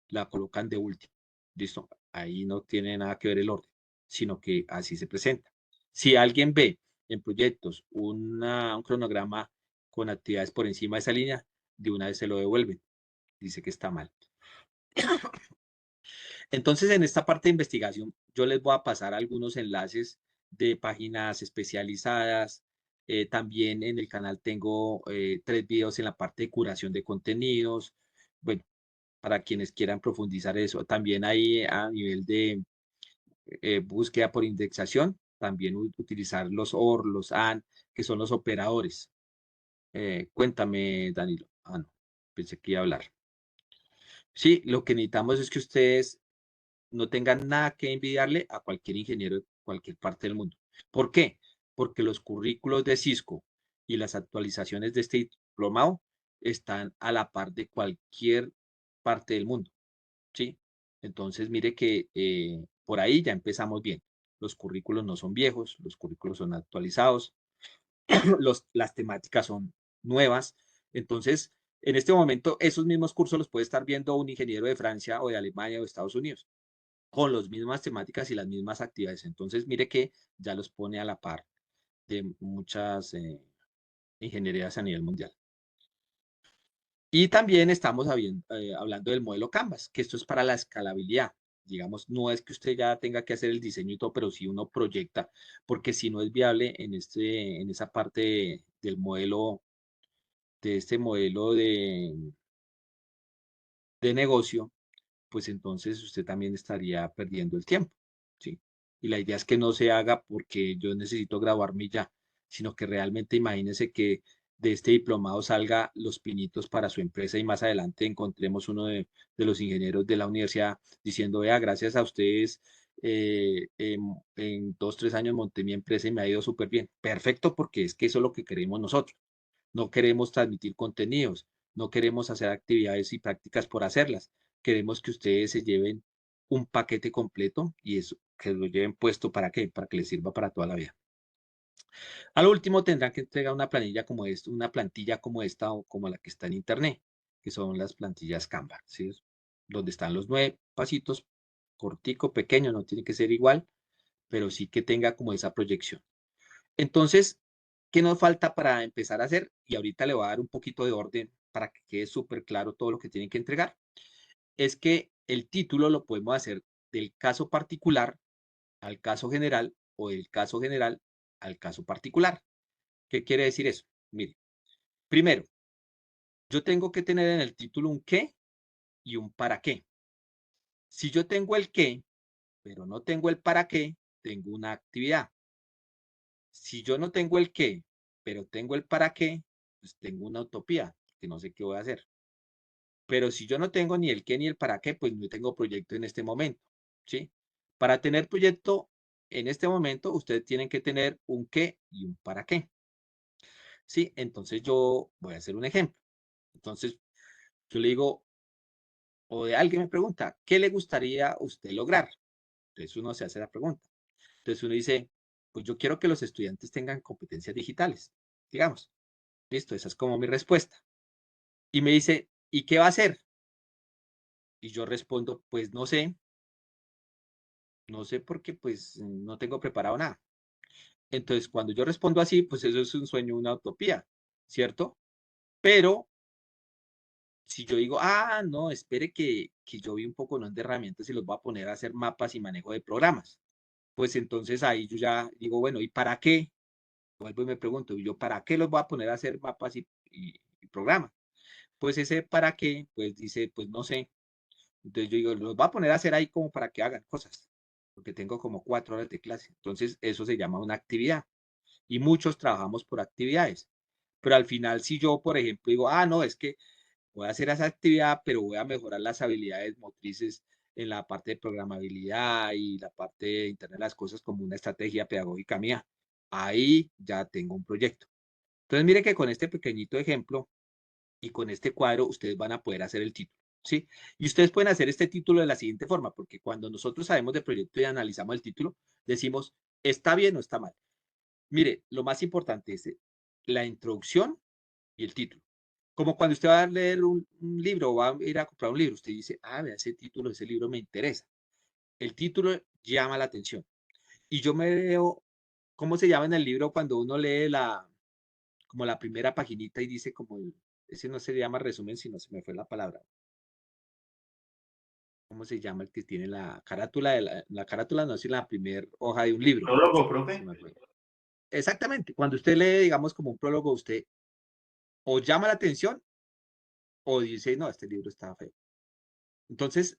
la colocan de último. ¿Listo? Ahí no tiene nada que ver el orden, sino que así se presenta. Si alguien ve en proyectos un cronograma con actividades por encima de esa línea, de una vez se lo devuelven. Dice que está mal. Entonces, en esta parte de investigación, yo les voy a pasar algunos enlaces de páginas especializadas. También en el canal tengo 3 videos en la parte de curación de contenidos. Bueno, para quienes quieran profundizar eso. También hay a nivel de búsqueda por indexación, también utilizar los OR, los AND, que son los operadores. Cuéntame, Danilo. Ah, no, pensé que iba a hablar. Sí, lo que necesitamos es que ustedes no tengan nada que envidiarle a cualquier ingeniero de cualquier parte del mundo. ¿Por qué? Porque los currículos de Cisco y las actualizaciones de este diplomado están a la par de cualquier parte del mundo, ¿sí? Entonces, mire que por ahí ya empezamos bien. Los currículos no son viejos, los currículos son actualizados, las temáticas son nuevas. Entonces, en este momento, esos mismos cursos los puede estar viendo un ingeniero de Francia o de Alemania o de Estados Unidos con las mismas temáticas y las mismas actividades. Entonces, mire que ya los pone a la par de muchas ingenierías a nivel mundial. Y también estamos hablando del modelo Canvas, que esto es para la escalabilidad. Digamos, no es que usted ya tenga que hacer el diseño y todo, pero sí uno proyecta, porque si no es viable en esa parte del modelo, de este modelo de negocio, pues entonces usted también estaría perdiendo el tiempo, ¿sí? Y la idea es que no se haga porque yo necesito graduarme ya, sino que realmente imagínese que de este diplomado salga los pinitos para su empresa y más adelante encontremos uno de los ingenieros de la universidad diciendo, vea, gracias a ustedes, en 2, 3 años monté mi empresa y me ha ido súper bien. Perfecto, porque es que eso es lo que queremos nosotros. No queremos transmitir contenidos, no queremos hacer actividades y prácticas por hacerlas. Queremos que ustedes se lleven un paquete completo y eso, que lo lleven puesto ¿para qué? Para que les sirva para toda la vida. Al último tendrán que entregar una planilla como esta, una plantilla como esta o como la que está en internet, que son las plantillas Canva, ¿sí? Donde están los 9 pasitos, cortico, pequeño, no tiene que ser igual, pero sí que tenga como esa proyección. Entonces, ¿qué nos falta para empezar a hacer? Y ahorita le voy a dar un poquito de orden para que quede súper claro todo lo que tienen que entregar. Es que el título lo podemos hacer del caso particular al caso general o del caso general al caso particular. ¿Qué quiere decir eso? Mire, primero, yo tengo que tener en el título un qué y un para qué. Si yo tengo el qué, pero no tengo el para qué, tengo una actividad. Si yo no tengo el qué, pero tengo el para qué, pues tengo una utopía, que no sé qué voy a hacer. Pero si yo no tengo ni el qué ni el para qué, pues no tengo proyecto en este momento, ¿sí? Para tener proyecto en este momento, ustedes tienen que tener un qué y un para qué, ¿sí? Entonces yo voy a hacer un ejemplo. Entonces yo le digo, o de alguien me pregunta, ¿qué le gustaría a usted lograr? Entonces uno se hace la pregunta. Entonces uno dice, pues yo quiero que los estudiantes tengan competencias digitales, digamos. Listo, esa es como mi respuesta. Y me dice, ¿y qué va a hacer? Y yo respondo, pues no sé, no sé porque pues no tengo preparado nada. Entonces, cuando yo respondo así, pues eso es un sueño, una utopía, ¿cierto? Pero si yo digo, ah, no, espere que yo vi un poco ¿no? de herramientas y los voy a poner a hacer mapas y manejo de programas, pues entonces ahí yo ya digo, bueno, ¿y para qué? Vuelvo y me pregunto, ¿y yo para qué los voy a poner a hacer mapas y programas? Pues ese para qué, pues dice, pues no sé. Entonces yo digo, los voy a poner a hacer ahí como para que hagan cosas, porque tengo como 4 horas de clase. Entonces eso se llama una actividad y muchos trabajamos por actividades. Pero al final, si yo, por ejemplo, digo, ah, no, es que voy a hacer esa actividad, pero voy a mejorar las habilidades motrices en la parte de programabilidad y la parte de Internet de las cosas como una estrategia pedagógica mía. Ahí ya tengo un proyecto. Entonces, mire que con este pequeñito ejemplo y con este cuadro, ustedes van a poder hacer el título, ¿sí? Y ustedes pueden hacer este título de la siguiente forma, porque cuando nosotros sabemos de proyecto y analizamos el título, decimos, ¿está bien o está mal? Mire, lo más importante es la introducción y el título. Como cuando usted va a leer un libro o va a ir a comprar un libro, usted dice, ah, vea, ese título, ese libro me interesa. El título llama la atención. Y yo me veo, ¿cómo se llama en el libro cuando uno lee como la primera paginita y dice como, ese no se llama resumen, sino se me fue la palabra. ¿Cómo se llama el que tiene la carátula? La carátula no es la primera hoja de un libro. Prólogo, Se profe. me fue. Exactamente. Cuando usted lee, digamos, como un prólogo, usted o llama la atención o dice, no, este libro está feo. Entonces,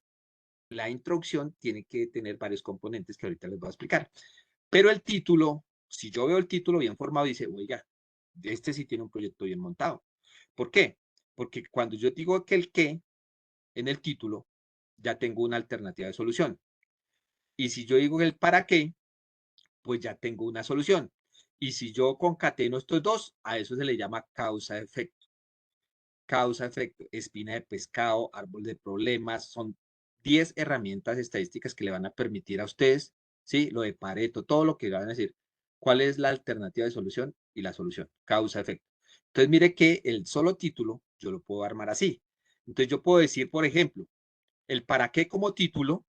la introducción tiene que tener varios componentes que ahorita les voy a explicar. Pero el título, si yo veo el título bien formado, dice, oiga, este sí tiene un proyecto bien montado. ¿Por qué? Porque cuando yo digo que el qué en el título, ya tengo una alternativa de solución. Y si yo digo el para qué, pues ya tengo una solución. Y si yo concateno estos dos, a eso se le llama causa-efecto. Causa-efecto, espina de pescado, árbol de problemas, son 10 herramientas estadísticas que le van a permitir a ustedes, ¿sí? Lo de Pareto, todo lo que van a decir. ¿Cuál es la alternativa de solución? Y la solución, causa-efecto. Entonces, mire que el solo título yo lo puedo armar así. Entonces, yo puedo decir, por ejemplo, el para qué como título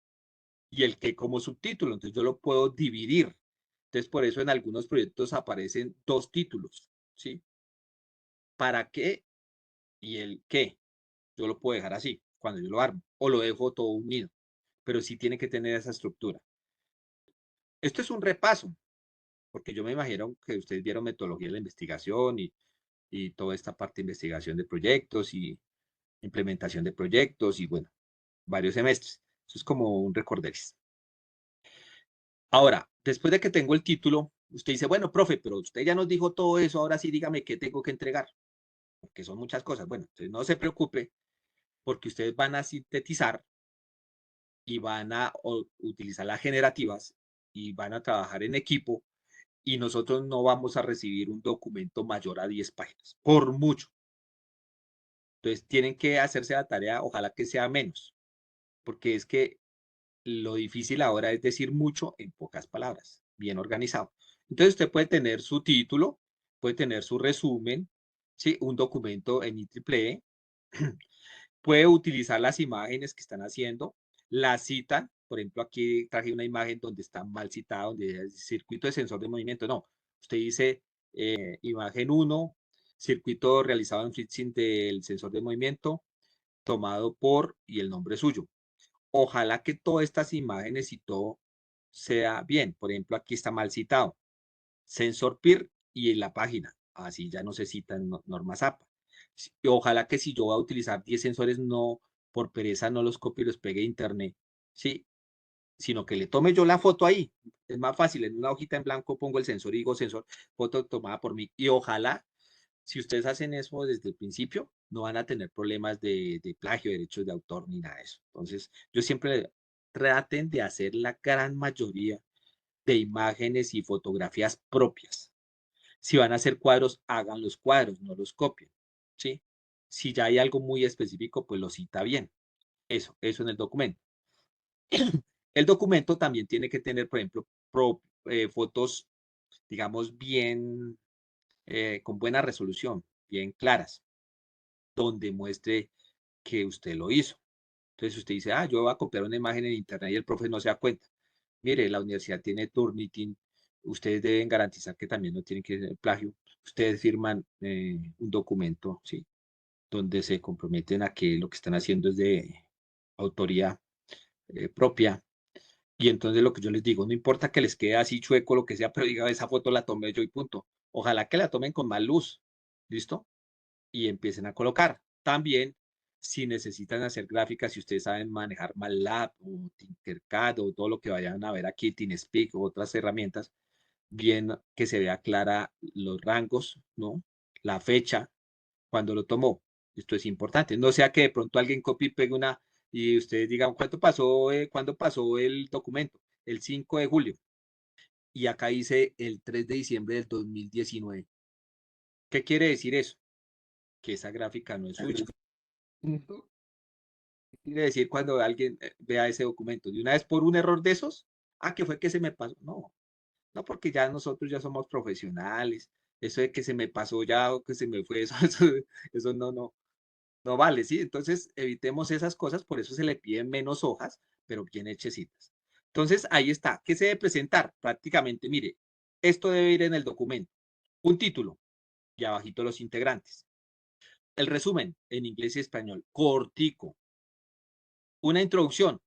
y el qué como subtítulo. Entonces, yo lo puedo dividir. Entonces, por eso en algunos proyectos aparecen dos títulos, ¿sí? ¿Para qué y el qué? Yo lo puedo dejar así, cuando yo lo armo, o lo dejo todo unido, pero sí tiene que tener esa estructura. Esto es un repaso, porque yo me imagino que ustedes vieron metodología de la investigación y toda esta parte de investigación de proyectos y implementación de proyectos y bueno, varios semestres. Eso es como un recorderis. Ahora, después de que tengo el título, usted dice, bueno, profe, pero usted ya nos dijo todo eso, ahora sí dígame qué tengo que entregar, porque son muchas cosas. Bueno, entonces no se preocupe, porque ustedes van a sintetizar y van a utilizar las generativas y van a trabajar en equipo y nosotros no vamos a recibir un documento mayor a 10 páginas, por mucho. Entonces tienen que hacerse la tarea, ojalá que sea menos, porque es que lo difícil ahora es decir mucho en pocas palabras, bien organizado. Entonces usted puede tener su título, puede tener su resumen, ¿sí? Un documento en IEEE, puede utilizar las imágenes que están haciendo, la citan, por ejemplo, aquí traje una imagen donde está mal citada, donde es circuito de sensor de movimiento, no, usted dice imagen 1, circuito realizado en FreeSync del sensor de movimiento, tomado por y el nombre suyo. Ojalá que todas estas imágenes y todo sea bien. Por ejemplo, aquí está mal citado. Sensor PIR y en la página. así ya no se citan normas APA. Y ojalá que si yo voy a utilizar 10 sensores, no, por pereza no los copie y los pegue de internet, ¿sí? Sino que le tome yo la foto ahí. Es más fácil, en una hojita en blanco pongo el sensor y digo sensor, foto tomada por mí. Y ojalá, si ustedes hacen eso desde el principio, no van a tener problemas de plagio, derechos de autor, ni nada de eso. Entonces, yo siempre traten de hacer la gran mayoría de imágenes y fotografías propias. Si van a hacer cuadros, hagan los cuadros, no los copien, ¿sí? Si ya hay algo muy específico, pues lo cita bien. Eso en el documento. El documento también tiene que tener, por ejemplo, fotos, digamos, bien, con buena resolución, bien claras, donde muestre que usted lo hizo. Entonces usted dice, ah, yo voy a copiar una imagen en internet y el profe no se da cuenta. Mire, la universidad tiene Turnitin, ustedes deben garantizar que también no tienen que ser plagio. Ustedes firman un documento, ¿sí? Donde se comprometen a que lo que están haciendo es de autoría propia. Y entonces lo que yo les digo, no importa que les quede así chueco, lo que sea, pero diga, esa foto la tomé yo y punto. Ojalá que la tomen con más luz, ¿listo? Y empiecen a colocar. También, si necesitan hacer gráficas, si ustedes saben manejar MATLAB o Tinkercad o todo lo que vayan a ver aquí, TeamSpeak o otras herramientas, bien que se vea clara los rangos, ¿no? La fecha, cuando lo tomó. Esto es importante. No sea que de pronto alguien copie y pegue una y ustedes digan, ¿cuándo pasó el documento? El 5 de julio. Y acá dice el 3 de diciembre del 2019. ¿Qué quiere decir eso? Que esa gráfica no es suya. Quiere decir cuando alguien vea ese documento de una vez por un error de esos, que fue que se me pasó. No, no, porque ya nosotros ya somos profesionales. Eso de que se me pasó ya o que se me fue, eso no vale, ¿sí? Entonces evitemos esas cosas, por eso se le piden menos hojas, pero bien hechecitas. Entonces ahí está. ¿Qué se debe presentar? Prácticamente, mire, esto debe ir en el documento. Un título y abajito los integrantes. El resumen en inglés y español, cortico. Una introducción.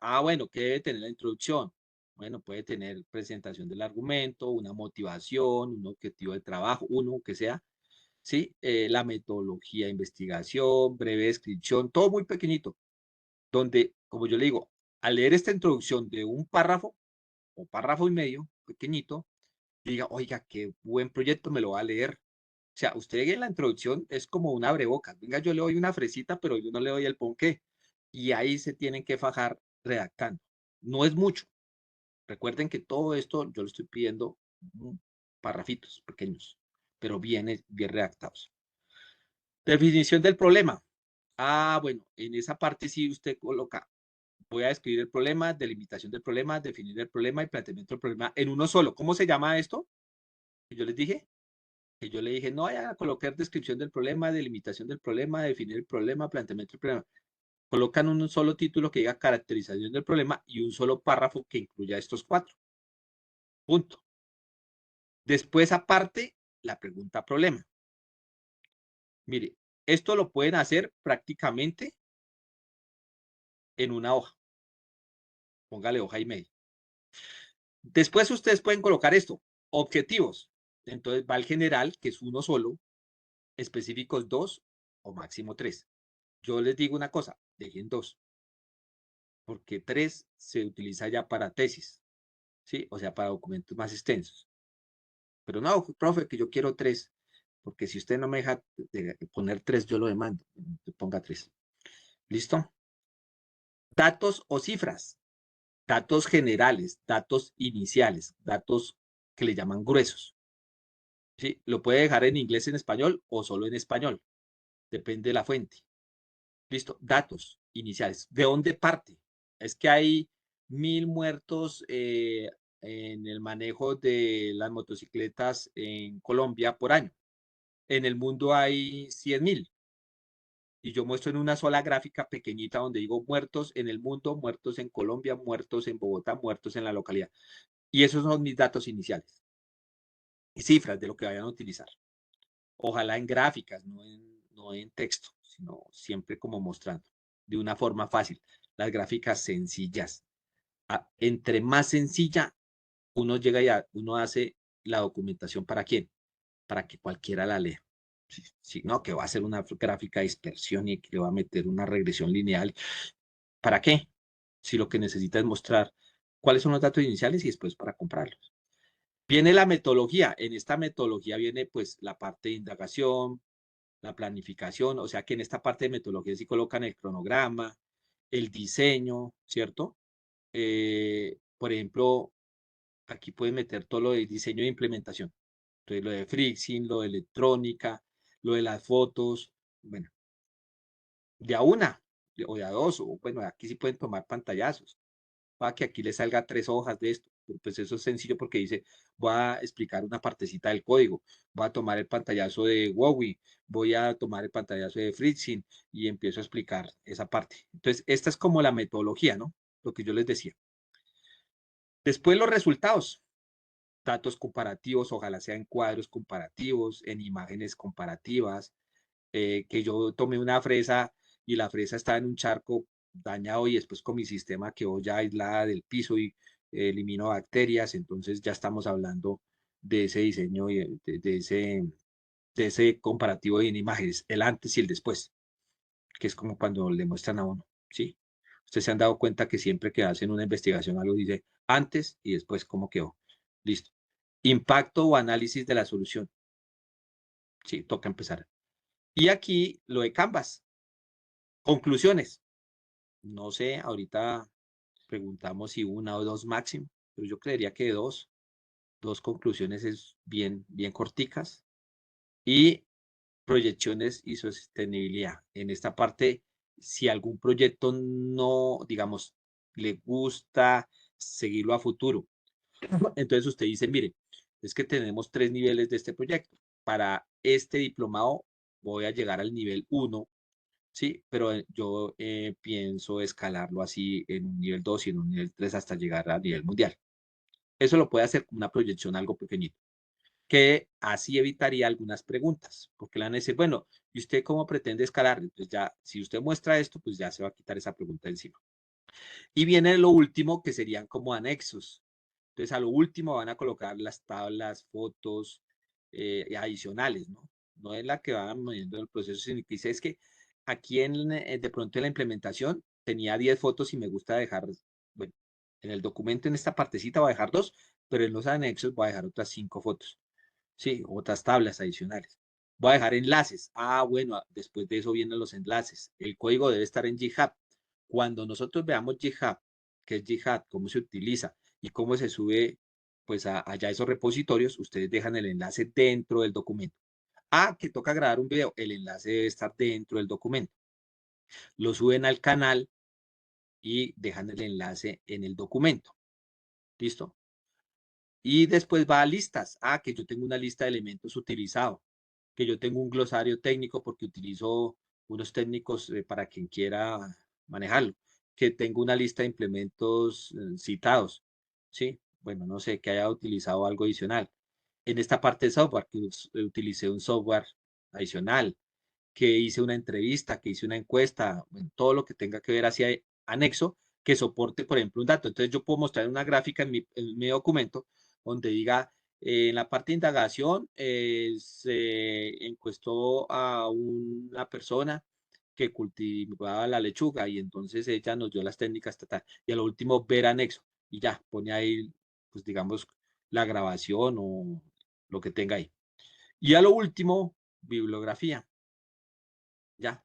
Bueno, ¿qué debe tener la introducción? Bueno, puede tener presentación del argumento, una motivación, un objetivo de trabajo, uno que sea, ¿sí? La metodología de investigación, breve descripción, todo muy pequeñito, donde, como yo le digo, al leer esta introducción de un párrafo o párrafo y medio, pequeñito, diga, oiga, qué buen proyecto, me lo va a leer. O sea, usted en la introducción es como un abrebocas. Venga, yo le doy una fresita, pero yo no le doy el ponqué. Y ahí se tienen que fajar redactando. No es mucho. Recuerden que todo esto yo le estoy pidiendo párrafitos pequeños, pero bien redactados. Definición del problema. Bueno, en esa parte sí usted coloca, voy a describir el problema, delimitación del problema, definir el problema y planteamiento del problema en uno solo. ¿Cómo se llama esto? Que yo les dije. Que yo le dije, no vaya a colocar descripción del problema, delimitación del problema, definir el problema, planteamiento del problema. Colocan un solo título que diga caracterización del problema y un solo párrafo que incluya estos cuatro. Punto. Después, aparte, la pregunta problema. Mire, esto lo pueden hacer prácticamente en una hoja. Póngale hoja y media. Después ustedes pueden colocar esto, objetivos. Entonces va el general, que es uno solo, específicos 2 o máximo 3. Yo les digo una cosa, dejen 2, porque 3 se utiliza ya para tesis, ¿sí? O sea, para documentos más extensos. Pero no, profe, que yo quiero 3, porque si usted no me deja poner 3, yo lo demando. Ponga 3. ¿Listo? Datos o cifras. Datos generales, datos iniciales, datos que le llaman gruesos. ¿Sí? Lo puede dejar en inglés, en español o solo en español. Depende de la fuente. Listo. Datos iniciales. ¿De dónde parte? Es que hay 1000 muertos en el manejo de las motocicletas en Colombia por año. En el mundo hay 100.000. Y yo muestro en una sola gráfica pequeñita donde digo muertos en el mundo, muertos en Colombia, muertos en Bogotá, muertos en la localidad. Y esos son mis datos iniciales. Y cifras de lo que vayan a utilizar. Ojalá en gráficas, no en texto, sino siempre como mostrando de una forma fácil. Las gráficas sencillas. Entre más sencilla, uno llega y uno hace la documentación para quién. para que cualquiera la lea. Si no, que va a hacer una gráfica de dispersión y que le va a meter una regresión lineal. ¿Para qué? Si lo que necesita es mostrar cuáles son los datos iniciales y después para comprarlos. Viene la metodología. En esta metodología viene pues la parte de indagación, la planificación, o sea que en esta parte de metodología sí colocan el cronograma, el diseño, ¿cierto? Por ejemplo, aquí pueden meter todo lo de diseño e implementación. Entonces, lo de Frixing, lo de electrónica, lo de las fotos, bueno, de a una o de a dos, o bueno, aquí sí pueden tomar pantallazos, para que aquí les salga 3 hojas de esto. Pero pues eso es sencillo porque dice, voy a explicar una partecita del código, voy a tomar el pantallazo de Huawei, voy a tomar el pantallazo de Fritzing y empiezo a explicar esa parte. Entonces, esta es como la metodología, ¿no? Lo que yo les decía. Después los resultados, datos comparativos, ojalá sean cuadros comparativos, en imágenes comparativas, que yo tomé una fresa y la fresa está en un charco dañado y después con mi sistema quedó ya aislada del piso y eliminó bacterias, entonces ya estamos hablando de ese diseño y de ese comparativo en imágenes, el antes y el después, que es como cuando le muestran a uno, ¿sí? Ustedes se han dado cuenta que siempre que hacen una investigación algo dice antes y después cómo quedó. Listo. Impacto o análisis de la solución. Sí, toca empezar. Y aquí lo de Canvas. Conclusiones. No sé, ahorita preguntamos si una o dos máximo, pero yo creería que dos conclusiones es bien, bien corticas. Y proyecciones y sostenibilidad. En esta parte, si algún proyecto no, digamos, le gusta seguirlo a futuro, entonces usted dice, mire, es que tenemos 3 niveles de este proyecto. Para este diplomado voy a llegar al nivel 1. Sí, pero yo pienso escalarlo así en un nivel 2 y en un nivel 3 hasta llegar a nivel mundial. Eso lo puede hacer con una proyección algo pequeñito, que así evitaría algunas preguntas, porque le van a decir, bueno, ¿y usted cómo pretende escalar? Entonces ya, si usted muestra esto, pues ya se va a quitar esa pregunta encima. Y viene lo último, que serían como anexos. Entonces a lo último van a colocar las tablas, fotos adicionales, ¿no? No es la que van midiendo el proceso, sino que dice, es que aquí de pronto en la implementación tenía 10 fotos y me gusta dejar, bueno, en el documento en esta partecita voy a dejar 2, pero en los anexos voy a dejar otras 5 fotos. Sí, otras tablas adicionales. Voy a dejar enlaces. Ah, bueno, después de eso vienen los enlaces. El código debe estar en GitHub. Cuando nosotros veamos GitHub, qué es GitHub, cómo se utiliza y cómo se sube pues allá esos repositorios, ustedes dejan el enlace dentro del documento. Ah, que toca grabar un video, el enlace debe estar dentro del documento. Lo suben al canal y dejan el enlace en el documento. ¿Listo? Y después va a listas. Ah, que yo tengo una lista de elementos utilizados, que yo tengo un glosario técnico porque utilizo unos técnicos para quien quiera manejarlo, que tengo una lista de implementos citados, ¿sí? Bueno, no sé, que haya utilizado algo adicional. En esta parte de software, que utilicé un software adicional, que hice una entrevista, que hice una encuesta, bueno, todo lo que tenga que ver hacia anexo, que soporte, por ejemplo, un dato. Entonces yo puedo mostrar una gráfica en mi documento donde diga, en la parte de indagación se encuestó a una persona que cultivaba la lechuga y entonces ella nos dio las técnicas, y a lo último ver anexo y ya, pone ahí, pues digamos, la grabación o lo que tenga ahí. Y a lo último, bibliografía, ya.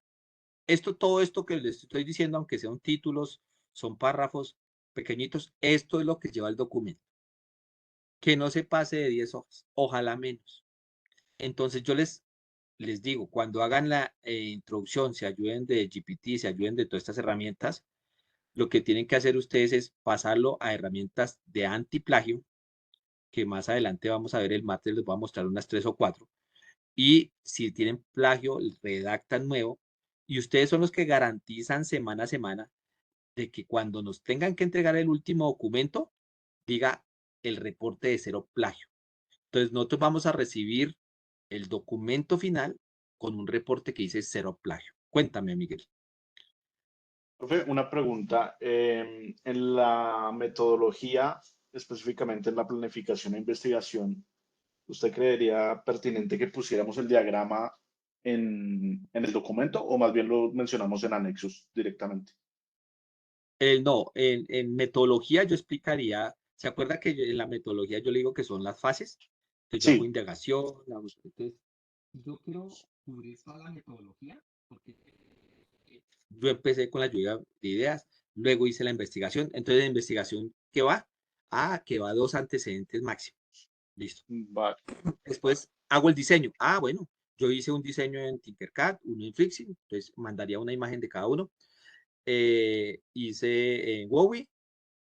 Todo esto que les estoy diciendo, aunque sean títulos, son párrafos pequeñitos, esto es lo que lleva el documento. Que no se pase de 10 hojas, ojalá menos. Entonces yo les digo, cuando hagan la introducción, se ayuden de GPT, se ayuden de todas estas herramientas, lo que tienen que hacer ustedes es pasarlo a herramientas de antiplagio, que más adelante vamos a ver el martes, les voy a mostrar unas 3 o 4. Y si tienen plagio, redactan nuevo. Y ustedes son los que garantizan semana a semana de que cuando nos tengan que entregar el último documento, diga el reporte de 0 plagio. Entonces, nosotros vamos a recibir el documento final con un reporte que dice 0 plagio. Cuéntame, Miguel. Profe, una pregunta. En la metodología, específicamente en la planificación e investigación, ¿usted creería pertinente que pusiéramos el diagrama en el documento o más bien lo mencionamos en anexos directamente? No, en metodología yo explicaría, ¿se acuerda que en la metodología yo le digo que son las fases? Entonces yo hago Sí, indagación, entonces yo quiero cubrir toda la metodología, porque yo empecé con la lluvia de ideas, luego hice la investigación, entonces la investigación, ¿qué va? Ah, que va a 2 antecedentes máximos, listo. vale, Después hago el diseño, bueno, yo hice un diseño en Tinkercad, uno en Flixi, entonces mandaría una imagen de cada uno, hice en Wowi.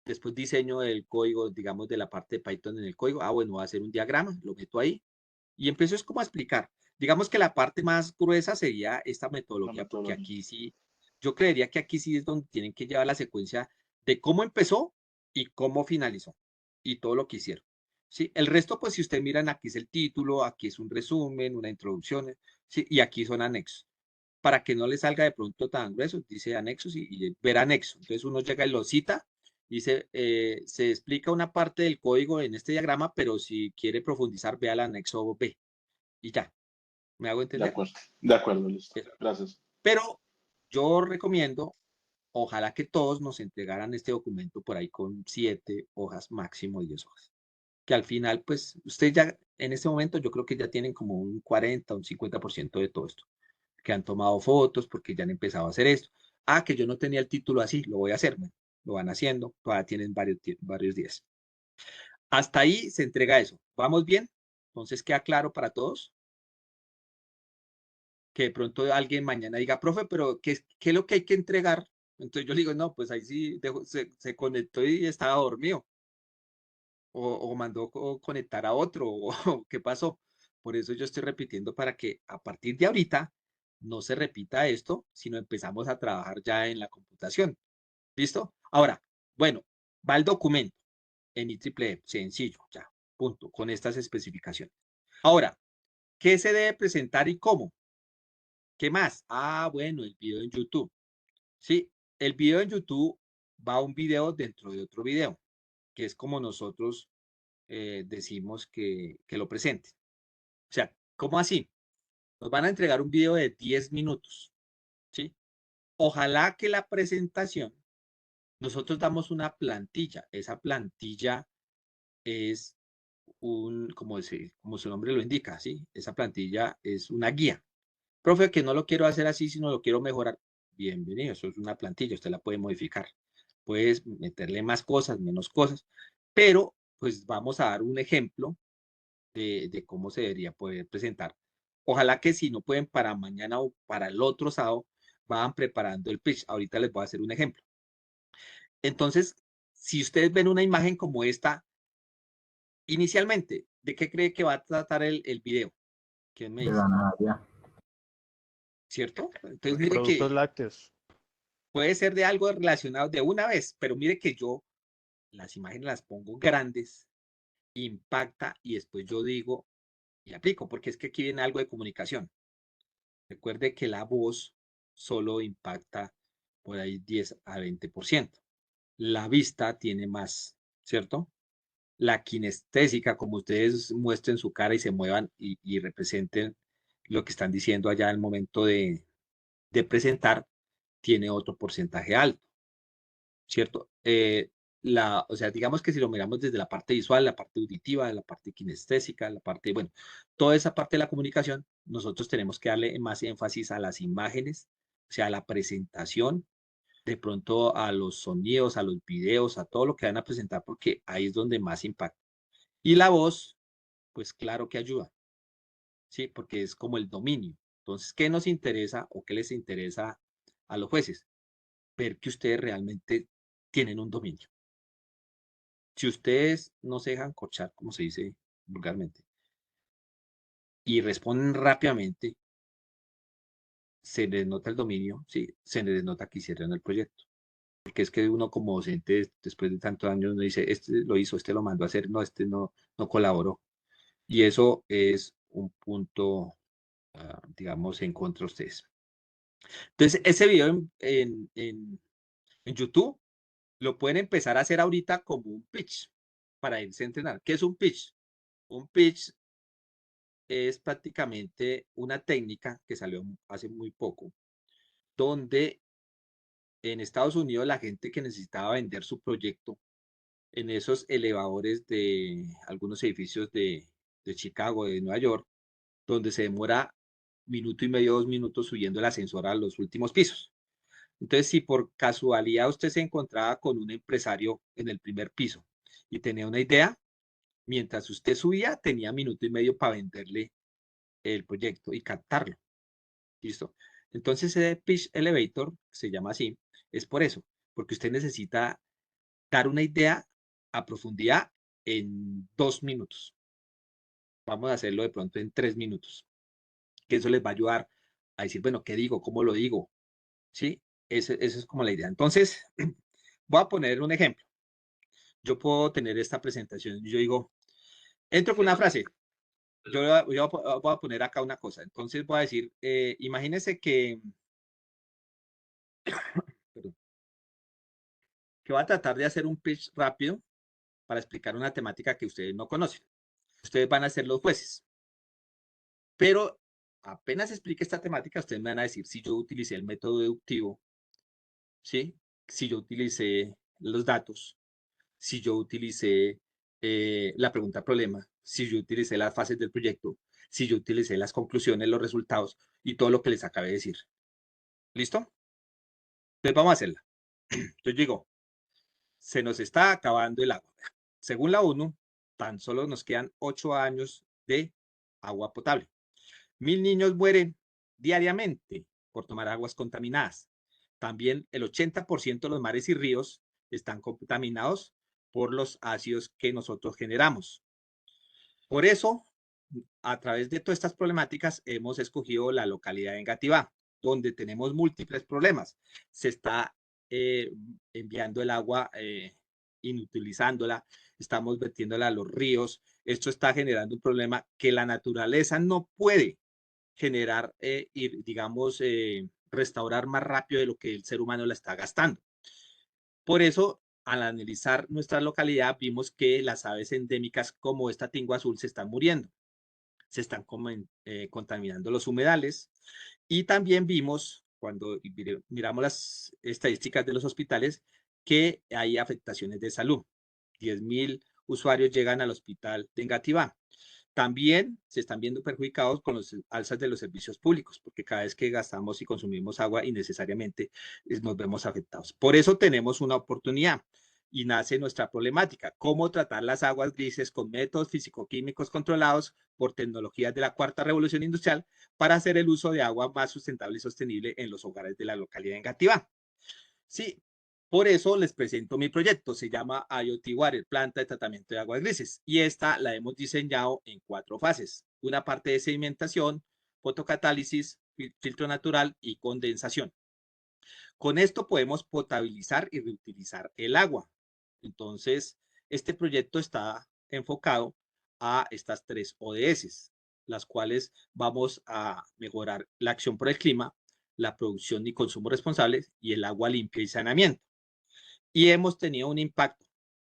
Después diseño el código, digamos, de la parte de Python en el código. Bueno, voy a hacer un diagrama, lo meto ahí y empiezo es como a explicar. Digamos que la parte más gruesa sería esta la metodología, porque metodología. aquí sí, yo creería que aquí sí es donde tienen que llevar la secuencia de cómo empezó y cómo finalizó y todo lo que hicieron. ¿Sí? El resto, pues si ustedes miran, aquí es el título, aquí es un resumen, una introducción, ¿sí? Y aquí son anexos. Para que no le salga de pronto tan grueso, dice anexos y ver anexo. Entonces uno llega y lo cita, dice, se explica una parte del código en este diagrama, pero si quiere profundizar, vea el anexo B y ya. ¿Me hago entender? De acuerdo, listo. Eso. Gracias. Pero yo recomiendo, ojalá que todos nos entregaran este documento por ahí con 7 hojas, máximo 10 hojas. Que al final, pues, usted ya, en este momento, yo creo que ya tienen como un 40, un 50% de todo esto. Que han tomado fotos porque ya han empezado a hacer esto. Que yo no tenía el título así, lo voy a hacer. Bueno, lo van haciendo, todavía tienen varios días. Hasta ahí se entrega eso. ¿Vamos bien? Entonces queda claro para todos que de pronto alguien mañana diga, profe, pero ¿qué es lo que hay que entregar? Entonces yo le digo, no, pues ahí sí se conectó y estaba dormido. O mandó conectar a otro, o qué pasó. Por eso yo estoy repitiendo para que a partir de ahorita no se repita esto, sino empezamos a trabajar ya en la computación. ¿Listo? Ahora, bueno, va el documento en IEEE, sencillo, ya, punto, con estas especificaciones. Ahora, ¿qué se debe presentar y cómo? ¿Qué más? Bueno, el video en YouTube. Sí, el video en YouTube va un video dentro de otro video, que es como nosotros decimos que lo presenten. O sea, ¿cómo así? Nos van a entregar un video de 10 minutos, ¿sí? Ojalá que la presentación, nosotros damos una plantilla. Esa plantilla es como su nombre lo indica, ¿sí? Esa plantilla es una guía. Profe, que no lo quiero hacer así, sino lo quiero mejorar. Bienvenido, eso es una plantilla, usted la puede modificar. Puedes meterle más cosas, menos cosas, pero pues vamos a dar un ejemplo de cómo se debería poder presentar. Ojalá que si no pueden para mañana o para el otro sábado, van preparando el pitch. Ahorita les voy a hacer un ejemplo. Entonces, si ustedes ven una imagen como esta, inicialmente, ¿de qué cree que va a tratar el video? ¿Quién me de dice? ganadería. ¿Cierto? Entonces, mire Productos que lácteos. puede ser de algo relacionado de una vez, pero mire que yo las imágenes las pongo grandes, impacta y después yo digo y aplico, porque es que aquí viene algo de comunicación. Recuerde que la voz solo impacta por ahí 10 a 20%. La vista tiene más, ¿cierto? La kinestésica, como ustedes muestren su cara y se muevan y representen lo que están diciendo allá al momento de presentar, tiene otro porcentaje alto, ¿cierto? O sea, digamos que si lo miramos desde la parte visual, la parte auditiva, la parte kinestésica, la parte, bueno, toda esa parte de la comunicación, nosotros tenemos que darle más énfasis a las imágenes, o sea, a la presentación, de pronto a los sonidos, a los videos, a todo lo que van a presentar, porque ahí es donde más impacta. Y la voz, pues claro que ayuda, ¿sí? Porque es como el dominio. Entonces, ¿qué nos interesa o qué les interesa a los jueces? Ver que ustedes realmente tienen un dominio. Si ustedes no se dejan corchar, como se dice vulgarmente, y responden rápidamente, se les nota el dominio, sí, se les nota que hicieron el proyecto. Porque es que uno como docente, después de tantos años, uno dice, este lo hizo, este lo mandó a hacer, no, este no colaboró. Y eso es un punto, digamos, en contra de ustedes. Entonces, ese video en YouTube lo pueden empezar a hacer ahorita como un pitch para irse a entrenar. ¿Qué es un pitch? Un pitch es prácticamente una técnica que salió hace muy poco, donde en Estados Unidos la gente que necesitaba vender su proyecto en esos elevadores de algunos edificios de Chicago, de Nueva York, donde se demora minuto y medio, 2 minutos subiendo el ascensor a los últimos pisos. Entonces, si por casualidad usted se encontraba con un empresario en el primer piso y tenía una idea, mientras usted subía, tenía minuto y medio para venderle el proyecto y captarlo. ¿Listo? Entonces, ese pitch elevator, se llama así, es por eso, porque usted necesita dar una idea a profundidad en 2 minutos. Vamos a hacerlo de pronto en 3 minutos, que eso les va a ayudar a decir, bueno, ¿qué digo? ¿Cómo lo digo? ¿Sí? Esa es como la idea. Entonces, voy a poner un ejemplo. Yo puedo tener esta presentación. Yo digo, entro con una frase. Yo voy a poner acá una cosa. Entonces voy a decir, imagínense perdón, que va a tratar de hacer un pitch rápido para explicar una temática que ustedes no conocen. Ustedes van a ser los jueces. Pero apenas explique esta temática, ustedes me van a decir si yo utilicé el método deductivo, ¿sí? Si yo utilicé los datos, si yo utilicé la pregunta problema, si yo utilicé las fases del proyecto, si yo utilicé las conclusiones, los resultados y todo lo que les acabé de decir. ¿Listo? Entonces vamos a hacerla. Yo digo, se nos está acabando el agua. Según la ONU, tan solo nos quedan 8 años de agua potable. 1.000 niños mueren diariamente por tomar aguas contaminadas. También el 80% de los mares y ríos están contaminados por los ácidos que nosotros generamos. Por eso, a través de todas estas problemáticas, hemos escogido la localidad de Engativá, donde tenemos múltiples problemas. Se está enviando el agua, inutilizándola, estamos vertiéndola a los ríos. Esto está generando un problema que la naturaleza no puede generar y, digamos, restaurar más rápido de lo que el ser humano la está gastando. Por eso, al analizar nuestra localidad, vimos que las aves endémicas como esta tingua azul se están muriendo, se están contaminando los humedales y también vimos, cuando miramos las estadísticas de los hospitales, que hay afectaciones de salud. 10.000 usuarios llegan al hospital de Engativá. También se están viendo perjudicados con los alzas de los servicios públicos, porque cada vez que gastamos y consumimos agua innecesariamente nos vemos afectados. Por eso tenemos una oportunidad y nace nuestra problemática, cómo tratar las aguas grises con métodos físico-químicos controlados por tecnologías de la cuarta revolución industrial para hacer el uso de agua más sustentable y sostenible en los hogares de la localidad de Engativá. Sí, por eso les presento mi proyecto. Se llama IoT Water, planta de tratamiento de aguas grises. Y esta la hemos diseñado en 4 fases. Una parte de sedimentación, fotocatálisis, filtro natural y condensación. Con esto podemos potabilizar y reutilizar el agua. Entonces, este proyecto está enfocado a estas 3 ODS, las cuales vamos a mejorar la acción por el clima, la producción y consumo responsables y el agua limpia y saneamiento. Y hemos tenido un impacto,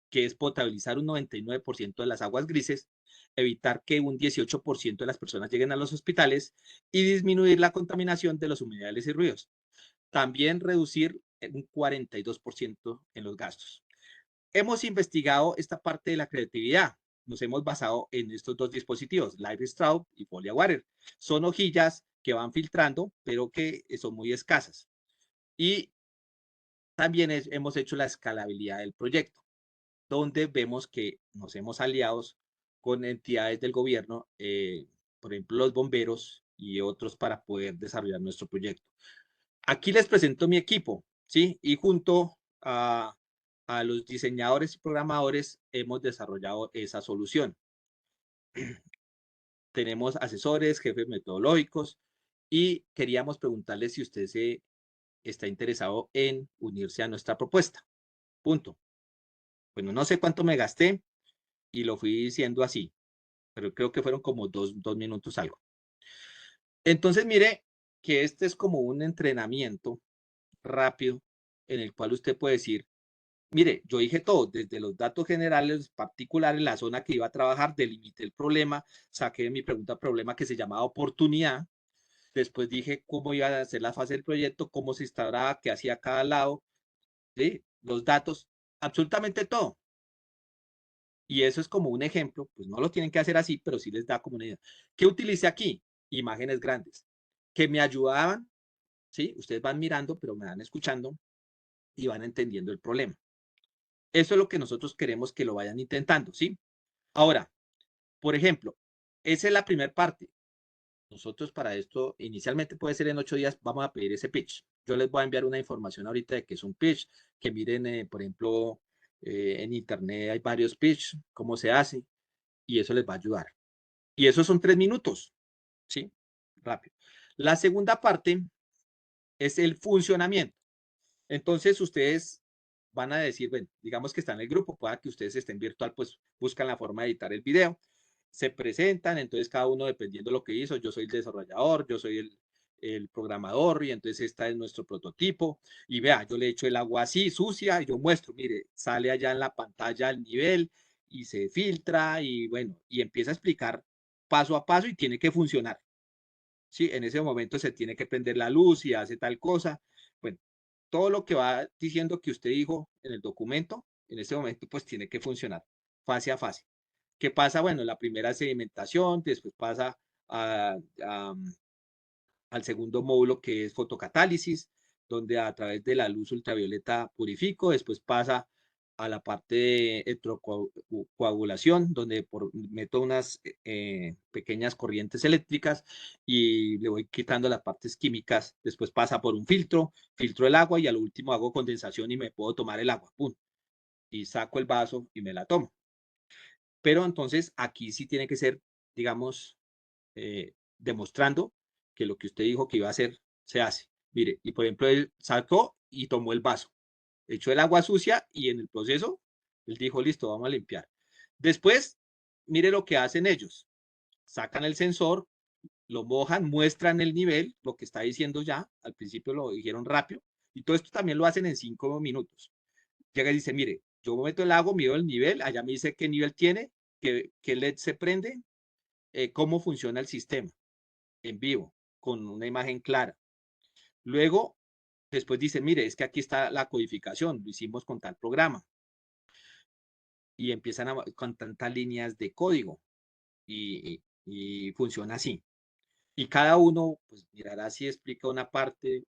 que es potabilizar un 99% de las aguas grises, evitar que un 18% de las personas lleguen a los hospitales y disminuir la contaminación de los humedales y ríos. También reducir un 42% en los gastos. Hemos investigado esta parte de la creatividad. Nos hemos basado en estos 2 dispositivos, Live Straw y Folia Water. Son hojillas que van filtrando, pero que son muy escasas. Y también hemos hecho la escalabilidad del proyecto, donde vemos que nos hemos aliado con entidades del gobierno, por ejemplo, los bomberos y otros para poder desarrollar nuestro proyecto. Aquí les presento mi equipo, ¿sí? Y junto a los diseñadores y programadores hemos desarrollado esa solución. Tenemos asesores, jefes metodológicos y queríamos preguntarle si usted está interesado en unirse a nuestra propuesta. Punto. Bueno, no sé cuánto me gasté y lo fui diciendo así, pero creo que fueron como 2 minutos algo. Entonces, mire que este es como un entrenamiento rápido en el cual usted puede decir, Mire, yo dije todo, desde los datos generales, particulares, la zona que iba a trabajar, delimité el problema, saqué mi pregunta problema que se llamaba oportunidad. Después dije cómo iba a ser la fase del proyecto, cómo se instauraba, qué hacía cada lado, ¿sí? Los datos, absolutamente todo. Y eso es como un ejemplo, pues no lo tienen que hacer así, pero sí les da como una idea. ¿Qué utilicé aquí? Imágenes grandes, que me ayudaban, ¿sí? Ustedes van mirando, pero me van escuchando y van entendiendo el problema. Eso es lo que nosotros queremos que lo vayan intentando, ¿sí? Ahora, por ejemplo, esa es la primera parte. Nosotros para esto, inicialmente puede ser en 8 días, vamos a pedir ese pitch. Yo les voy a enviar una información ahorita de que es un pitch, que miren, por ejemplo, en internet hay varios pitch, cómo se hace, y eso les va a ayudar. Y esos son 3 minutos, ¿sí? Rápido. La segunda parte es el funcionamiento. Entonces, ustedes van a decir, bueno, digamos que están en el grupo, pueda que ustedes estén virtual, pues buscan la forma de editar el video, se presentan, entonces cada uno dependiendo de lo que hizo, yo soy el desarrollador, yo soy el programador y entonces esta es nuestro prototipo y vea, yo le echo el agua así, sucia, y yo muestro, mire, sale allá en la pantalla el nivel y se filtra y bueno, y empieza a explicar paso a paso y tiene que funcionar. Sí, en ese momento se tiene que prender la luz y hace tal cosa. Bueno, todo lo que va diciendo que usted dijo en el documento, en ese momento pues tiene que funcionar fase a fase. ¿Qué pasa? Bueno, la primera sedimentación, después pasa a, al segundo módulo que es fotocatálisis, donde a través de la luz ultravioleta purifico, después pasa a la parte de electrocoagulación, donde meto unas pequeñas corrientes eléctricas y le voy quitando las partes químicas, después pasa por un filtro, filtro el agua y al último hago condensación y me puedo tomar el agua, ¡pum! Y saco el vaso y me la tomo. Pero entonces aquí sí tiene que ser, digamos, demostrando que lo que usted dijo que iba a hacer se hace. Mire, y por ejemplo, él sacó y tomó el vaso, echó el agua sucia y en el proceso él dijo, listo, vamos a limpiar. Después, mire lo que hacen ellos. Sacan el sensor, lo mojan, muestran el nivel, lo que está diciendo ya, al principio lo dijeron rápido, y todo esto también lo hacen en 5 minutos. Llega y dice, mire, yo meto el agua, mido el nivel, allá me dice qué nivel tiene, qué LED se prende, cómo funciona el sistema en vivo, con una imagen clara. Luego, después dice, mire, es que aquí está la codificación, lo hicimos con tal programa. Y empiezan con tantas líneas de código y funciona así. Y cada uno, pues mirará si explica una parte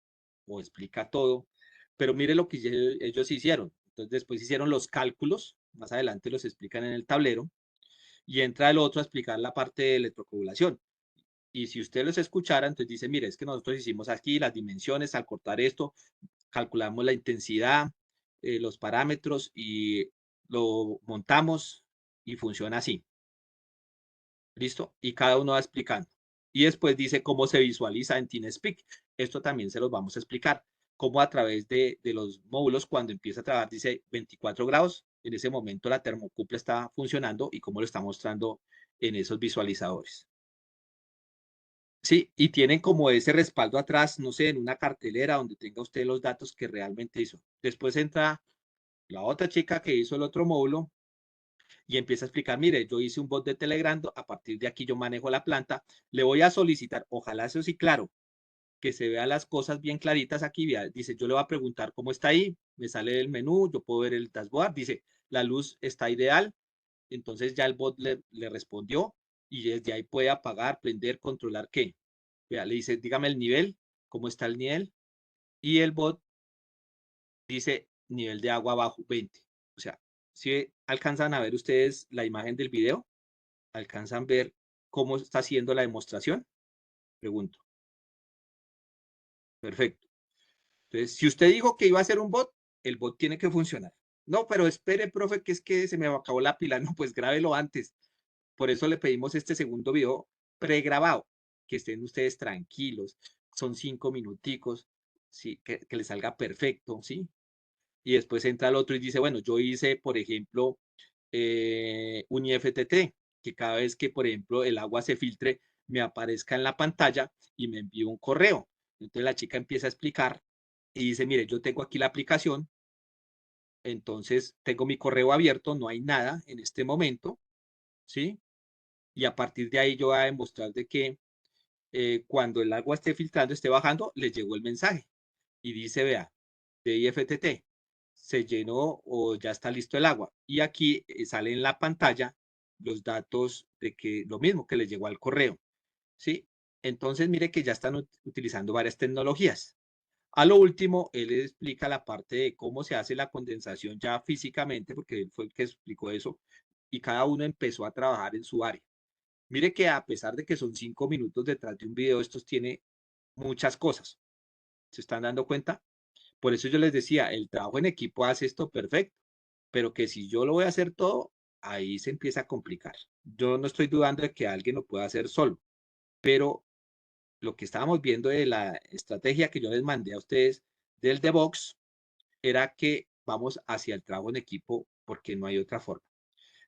o explica todo, pero mire lo que ellos hicieron. Entonces después hicieron los cálculos, más adelante los explican en el tablero, y entra el otro a explicar la parte de electrocoagulación. Y si usted los escuchara, entonces dice, mire, es que nosotros hicimos aquí las dimensiones, al cortar esto, calculamos la intensidad, los parámetros y lo montamos y funciona así. ¿Listo? Y cada uno va explicando. Y después dice cómo se visualiza en TeamSpeak. Esto también se los vamos a explicar. Cómo a través de los módulos, cuando empieza a trabajar, dice 24 grados, en ese momento la termocupla está funcionando y cómo lo está mostrando en esos visualizadores. Sí, y tienen como ese respaldo atrás, no sé, en una cartelera donde tenga usted los datos que realmente hizo. Después entra la otra chica que hizo el otro módulo y empieza a explicar, mire, yo hice un bot de Telegram, a partir de aquí yo manejo la planta, le voy a solicitar, ojalá eso sí claro, que se vean las cosas bien claritas aquí, vea, dice, yo le voy a preguntar cómo está ahí, me sale el menú, yo puedo ver el dashboard, dice, la luz está ideal, entonces ya el bot le respondió y desde ahí puede apagar, prender, controlar qué. Vea, le dice, dígame el nivel, cómo está el nivel, y el bot dice nivel de agua bajo 20. O sea, si alcanzan a ver ustedes la imagen del video, alcanzan a ver cómo está haciendo la demostración, pregunto. Perfecto. Entonces, si usted dijo que iba a ser un bot, el bot tiene que funcionar. No, pero espere, profe, que es que se me acabó la pila. No, pues grábelo antes. Por eso le pedimos este segundo video pregrabado, que estén ustedes tranquilos. Son 5 minuticos, ¿sí? Que les salga perfecto, ¿sí? Y después entra el otro y dice, bueno, yo hice, por ejemplo, un IFTT, que cada vez que, por ejemplo, el agua se filtre, me aparezca en la pantalla y me envíe un correo. Entonces la chica empieza a explicar y dice, mire, yo tengo aquí la aplicación Entonces, tengo mi correo abierto, no hay nada en este momento, ¿sí? Y a partir de ahí yo voy a demostrar de que cuando el agua esté filtrando, esté bajando, les llegó el mensaje y dice, vea, de IFTT, se llenó o ya está listo el agua. Y aquí sale en la pantalla los datos de que lo mismo que les llegó al correo, ¿sí? Entonces, mire que ya están utilizando varias tecnologías. A lo último, él explica la parte de cómo se hace la condensación ya físicamente, porque él fue el que explicó eso, y cada uno empezó a trabajar en su área. Mire que a pesar de que son 5 minutos detrás de un video, estos tiene muchas cosas. ¿Se están dando cuenta? Por eso yo les decía, el trabajo en equipo hace esto perfecto, pero que si yo lo voy a hacer todo, ahí se empieza a complicar. Yo no estoy dudando de que alguien lo pueda hacer solo, pero lo que estábamos viendo de la estrategia que yo les mandé a ustedes del DevOps era que vamos hacia el trabajo en equipo porque no hay otra forma.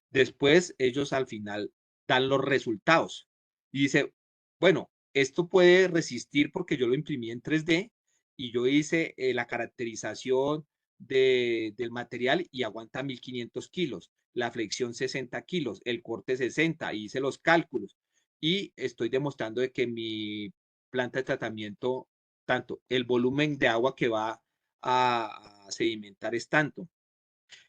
Después ellos al final dan los resultados y dice, bueno, esto puede resistir porque yo lo imprimí en 3D y yo hice la caracterización del material y aguanta 1500 kilos, la flexión 60 kilos, el corte 60, hice los cálculos y estoy demostrando de que mi planta de tratamiento, tanto el volumen de agua que va a sedimentar es tanto,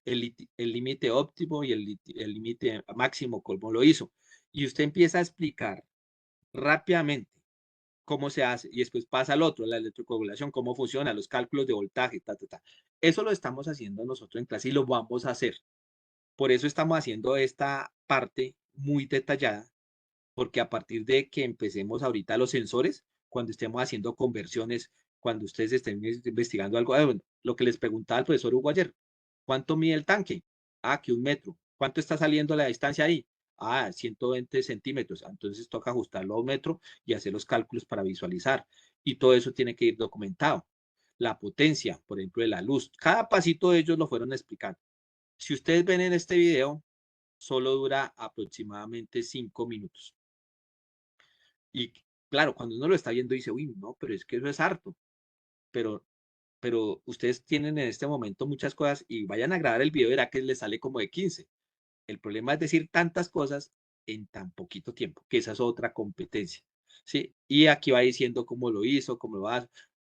el límite óptimo y el límite máximo, como lo hizo. Y usted empieza a explicar rápidamente cómo se hace y después pasa al otro, la electrocoagulación, cómo funciona, los cálculos de voltaje, ta, ta, ta. Eso lo estamos haciendo nosotros en clase y lo vamos a hacer. Por eso estamos haciendo esta parte muy detallada, porque a partir de que empecemos ahorita los sensores, cuando estemos haciendo conversiones, cuando ustedes estén investigando algo, bueno, lo que les preguntaba el profesor Hugo ayer, ¿cuánto mide el tanque? Ah, que 1 metro. ¿Cuánto está saliendo la distancia ahí? Ah, 120 centímetros. Entonces toca ajustarlo a 1 metro y hacer los cálculos para visualizar. Y todo eso tiene que ir documentado. La potencia, por ejemplo, de la luz. Cada pasito de ellos lo fueron explicando. Si ustedes ven en este video, solo dura aproximadamente 5 minutos. Y claro, cuando uno lo está viendo dice, uy, no, pero es que eso es harto. Pero, pero ustedes tienen en este momento muchas cosas y vayan a grabar el video y verá que les sale como de 15. El problema es decir tantas cosas en tan poquito tiempo, que esa es otra competencia. ¿Sí? Y aquí va diciendo cómo lo hizo, cómo lo va.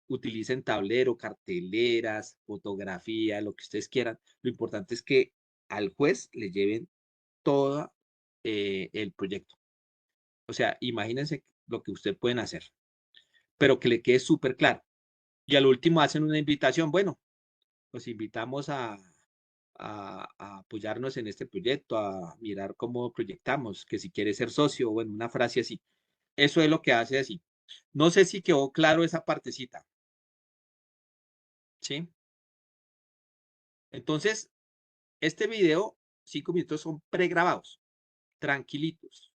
Utilicen tablero, carteleras, fotografía, lo que ustedes quieran. Lo importante es que al juez le lleven todo el proyecto. O sea, imagínense lo que ustedes pueden hacer, pero que le quede súper claro. Y al último hacen una invitación, bueno, los invitamos a apoyarnos en este proyecto, a mirar cómo proyectamos, que si quiere ser socio, bueno, una frase así. Eso es lo que hace así. No sé si quedó claro esa partecita, ¿sí? Entonces, este video, 5 minutos son pregrabados, tranquilitos.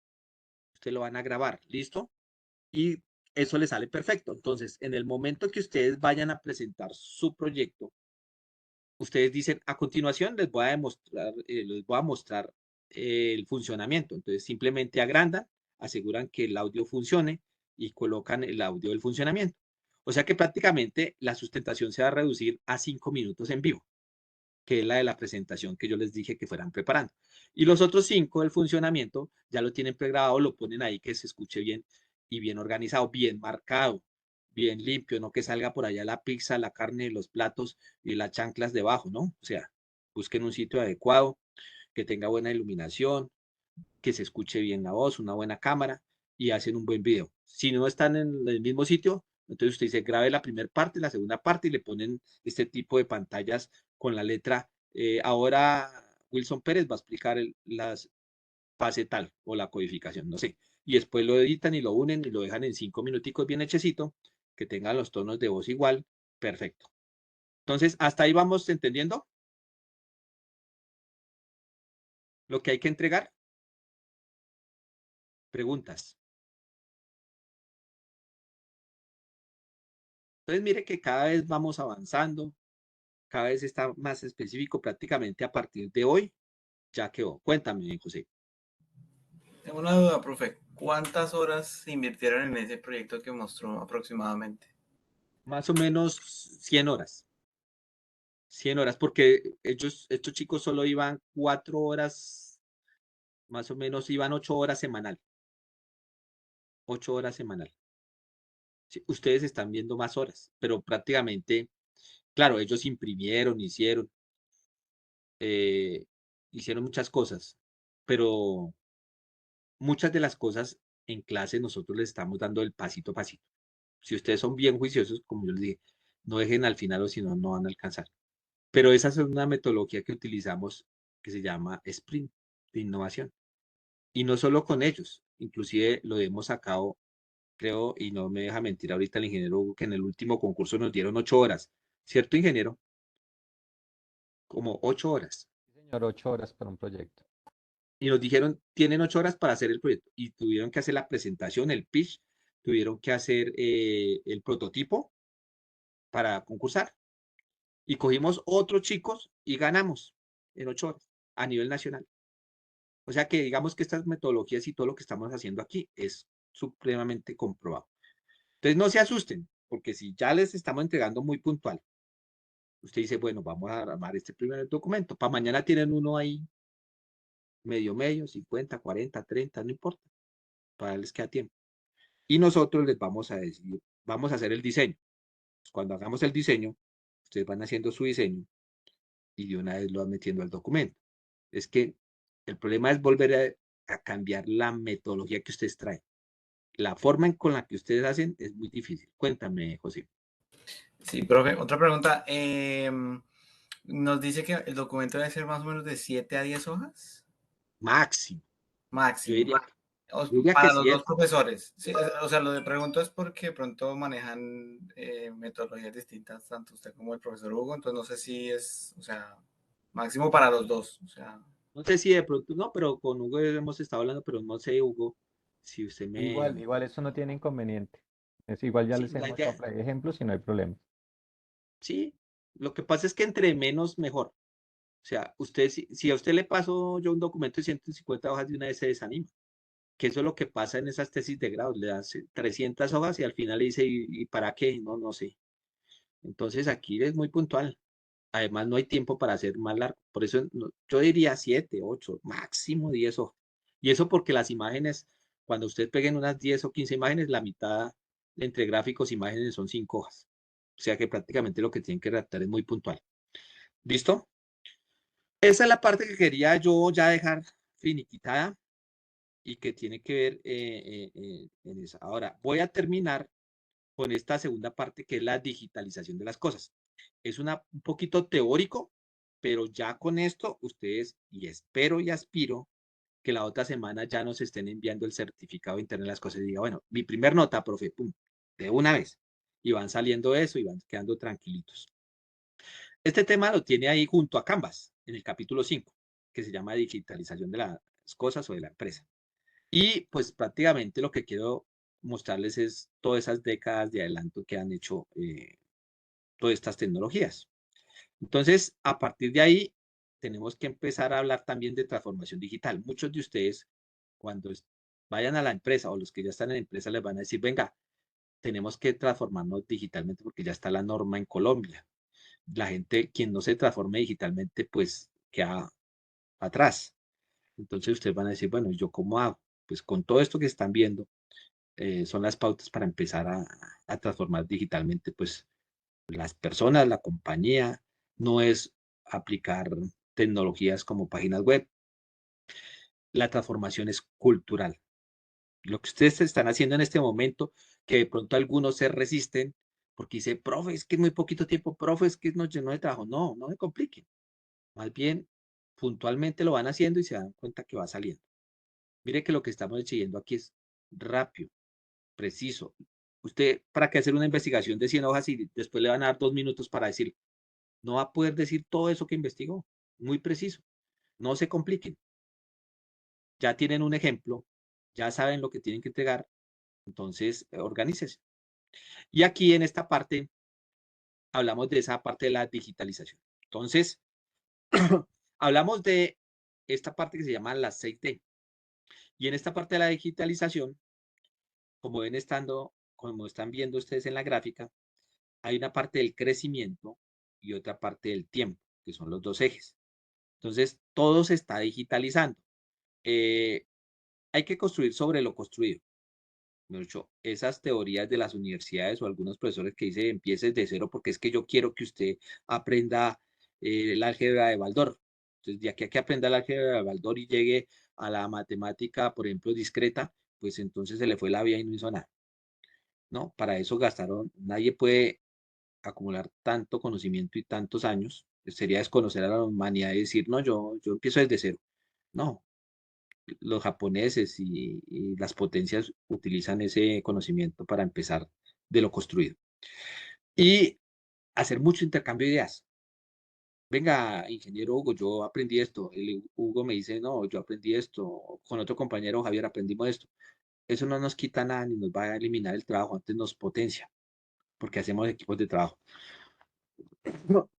Ustedes lo van a grabar, ¿listo? Y eso le sale perfecto. Entonces, en el momento que ustedes vayan a presentar su proyecto, ustedes dicen, a continuación les voy a mostrar el funcionamiento. Entonces, simplemente agrandan, aseguran que el audio funcione y colocan el audio del funcionamiento. O sea que prácticamente la sustentación se va a reducir a 5 minutos en vivo, que es la de la presentación que yo les dije que fueran preparando. Y los otros 5 del funcionamiento ya lo tienen pregrabado, lo ponen ahí que se escuche bien y bien organizado, bien marcado, bien limpio, no que salga por allá la pizza, la carne, los platos y las chanclas debajo, ¿no? O sea, busquen un sitio adecuado, que tenga buena iluminación, que se escuche bien la voz, una buena cámara y hacen un buen video. Si no están en el mismo sitio, entonces usted dice, grabe la primera parte, la segunda parte y le ponen este tipo de pantallas con la letra. Ahora Wilson Pérez va a explicar las fase tal o la codificación, no sé. Y después lo editan y lo unen y lo dejan en 5 minuticos bien hechecito, que tengan los tonos de voz igual, perfecto. Entonces, hasta ahí vamos entendiendo lo que hay que entregar. Preguntas. Entonces, mire que cada vez vamos avanzando, cada vez está más específico, prácticamente a partir de hoy ya quedó. Cuéntame, José. Tengo una duda, profe. ¿Cuántas horas se invirtieron en ese proyecto que mostró aproximadamente? Más o menos 100 horas. 100 horas, porque estos chicos solo iban 4 horas, más o menos iban 8 horas semanal. 8 horas semanal. Sí, ustedes están viendo más horas, pero prácticamente, claro, ellos imprimieron, eh, hicieron muchas cosas, pero muchas de las cosas en clase nosotros les estamos dando el pasito a pasito. Si ustedes son bien juiciosos, como yo les dije, no dejen al final o si no, no van a alcanzar. Pero esa es una metodología que utilizamos que se llama Sprint de innovación. Y no solo con ellos, inclusive lo hemos sacado, creo, y no me deja mentir ahorita el ingeniero Hugo, que en el último concurso nos dieron 8 horas, ¿cierto, ingeniero? Como 8 horas. Sí, señor, 8 horas para un proyecto. Y nos dijeron, tienen 8 horas para hacer el proyecto. Y tuvieron que hacer la presentación, el pitch, tuvieron que hacer el prototipo para concursar. Y cogimos otros chicos y ganamos en 8 horas a nivel nacional. O sea que digamos que estas metodologías y todo lo que estamos haciendo aquí es supremamente comprobado. Entonces no se asusten, porque si ya les estamos entregando muy puntual, usted dice, bueno, vamos a armar este primer documento. Para mañana tienen uno ahí, medio, 50, 40, 30, no importa. Para les queda tiempo. Y nosotros les vamos a decir, vamos a hacer el diseño. Pues cuando hagamos el diseño, ustedes van haciendo su diseño y de una vez lo van metiendo al documento. Es que el problema es volver a cambiar la metodología que ustedes traen. La forma con la que ustedes hacen es muy difícil. Cuéntame, José. Sí, profe, otra pregunta. Nos dice que el documento debe ser más o menos de 7 a 10 hojas, Máximo. Yo máximo, diría, yo diría que para los dos 7. profesores. Sí, o sea, lo de pregunto es porque de pronto manejan metodologías distintas, tanto usted como el profesor Hugo, entonces no sé si es, o sea, máximo para los dos, o sea. No sé si de pronto, no, pero con Hugo hemos estado hablando, pero no sé, Hugo, si usted Igual, me... igual eso no tiene inconveniente. Es igual ya Sí, les he la mostrado idea, por ahí ejemplos y no hay problema. sí, lo que pasa es que entre menos, mejor. O sea, usted, si a usted le paso yo un documento de 150 hojas de una vez se desanima, que eso es lo que pasa en esas tesis de grado, le das 300 hojas y al final le dice, ¿y para qué? No, no sé. Entonces aquí es muy puntual. Además, no hay tiempo para hacer más largo. Por eso yo diría 7, 8, máximo 10 hojas. Y eso porque las imágenes, cuando usted peguen unas 10 o 15 imágenes, la mitad entre gráficos e imágenes son 5 hojas. O sea que prácticamente lo que tienen que redactar es muy puntual. ¿Listo? Esa es la parte que quería yo ya dejar finiquitada y que tiene que ver en esa. Ahora, voy a terminar con esta segunda parte que es la digitalización de las cosas. Es un poquito teórico, pero ya con esto ustedes, y espero y aspiro, que la otra semana ya nos estén enviando el certificado de Internet de las cosas y diga, bueno, mi primer nota, profe, pum, de una vez. Y van saliendo eso y van quedando tranquilitos. Este tema lo tiene ahí junto a Canvas, en el capítulo 5, que se llama digitalización de las cosas o de la empresa. Y pues prácticamente lo que quiero mostrarles es todas esas décadas de adelanto que han hecho todas estas tecnologías. Entonces, a partir de ahí, tenemos que empezar a hablar también de transformación digital. Muchos de ustedes, cuando vayan a la empresa o los que ya están en la empresa, les van a decir, venga, tenemos que transformarnos digitalmente porque ya está la norma en Colombia. La gente, quien no se transforme digitalmente, pues queda atrás. Entonces, ustedes van a decir, bueno, ¿yo cómo hago? Pues con todo esto que están viendo, son las pautas para empezar a transformar digitalmente, pues las personas, la compañía, no es aplicar tecnologías como páginas web. La transformación es cultural. Lo que ustedes están haciendo en este momento, que de pronto algunos se resisten porque dice, profe, es que es muy poquito tiempo, profe, es que nos llenó de trabajo. No, no me compliquen. Más bien, puntualmente lo van haciendo y se dan cuenta que va saliendo. Mire que lo que estamos siguiendo aquí es rápido, preciso. Usted, ¿para qué hacer una investigación de 100 hojas y después le van a dar 2 minutos para decir? No va a poder decir todo eso que investigó. Muy preciso. No se compliquen. Ya tienen un ejemplo, ya saben lo que tienen que entregar, entonces organícese. Y aquí en esta parte hablamos de esa parte de la digitalización. Entonces, hablamos de esta parte que se llama las 6D. Y en esta parte de la digitalización, como están viendo ustedes en la gráfica, hay una parte del crecimiento y otra parte del tiempo, que son los dos ejes. Entonces, todo se está digitalizando. Hay que construir sobre lo construido. Mejor dicho, esas teorías de las universidades o algunos profesores que dicen empiece de cero porque es que yo quiero que usted aprenda el álgebra de Baldor. Entonces, de aquí a que aprenda el álgebra de Baldor y llegue a la matemática, por ejemplo, discreta, pues entonces se le fue la vida y no hizo nada. ¿No? Para eso gastaron, nadie puede acumular tanto conocimiento y tantos años. Sería desconocer a la humanidad y decir, no, yo empiezo desde cero. No, los japoneses y las potencias utilizan ese conocimiento para empezar de lo construido. Y hacer mucho intercambio de ideas. Venga, ingeniero Hugo, yo aprendí esto. El Hugo me dice, no, yo aprendí esto. Con otro compañero, Javier, aprendimos esto. Eso no nos quita nada ni nos va a eliminar el trabajo, antes nos potencia, porque hacemos equipos de trabajo.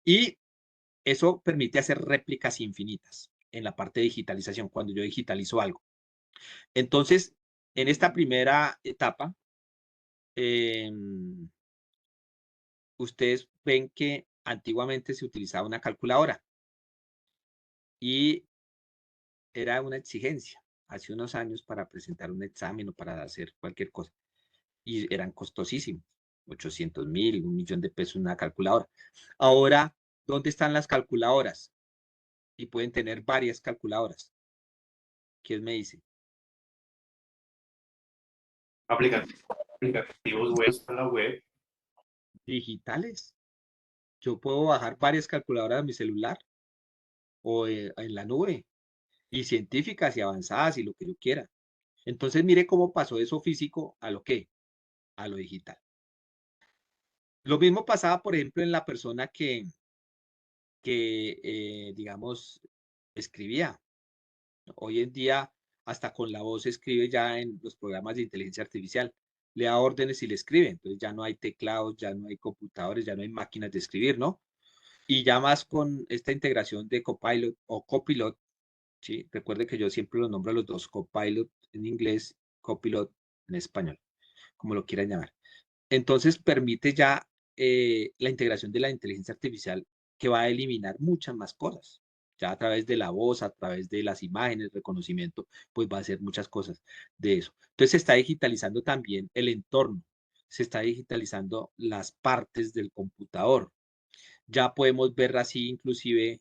Y eso permite hacer réplicas infinitas en la parte de digitalización, cuando yo digitalizo algo. Entonces, en esta primera etapa, ustedes ven que antiguamente se utilizaba una calculadora y era una exigencia hace unos años para presentar un examen o para hacer cualquier cosa. Y eran costosísimos, 800.000, 1.000.000 de pesos una calculadora. Ahora, ¿dónde están las calculadoras? Y pueden tener varias calculadoras. ¿Quién me dice? Aplicativos web a la web. Digitales. Yo puedo bajar varias calculadoras a mi celular o en la nube, y científicas y avanzadas y lo que yo quiera. Entonces, mire cómo pasó eso físico a lo que, a lo digital. Lo mismo pasaba, por ejemplo, en la persona que digamos, escribía. Hoy en día, hasta con la voz escribe ya en los programas de inteligencia artificial. Le da órdenes y le escribe. Entonces ya no hay teclados, ya no hay computadores, ya no hay máquinas de escribir, ¿no? Y ya más con esta integración de Copilot o Copilot, ¿sí? Recuerde que yo siempre los nombro a los dos, Copilot en inglés, Copilot en español, como lo quieran llamar. Entonces permite ya la integración de la inteligencia artificial, que va a eliminar muchas más cosas. Ya a través de la voz, a través de las imágenes, reconocimiento, pues va a hacer muchas cosas de eso. Entonces se está digitalizando también el entorno, se está digitalizando las partes del computador. Ya podemos ver así inclusive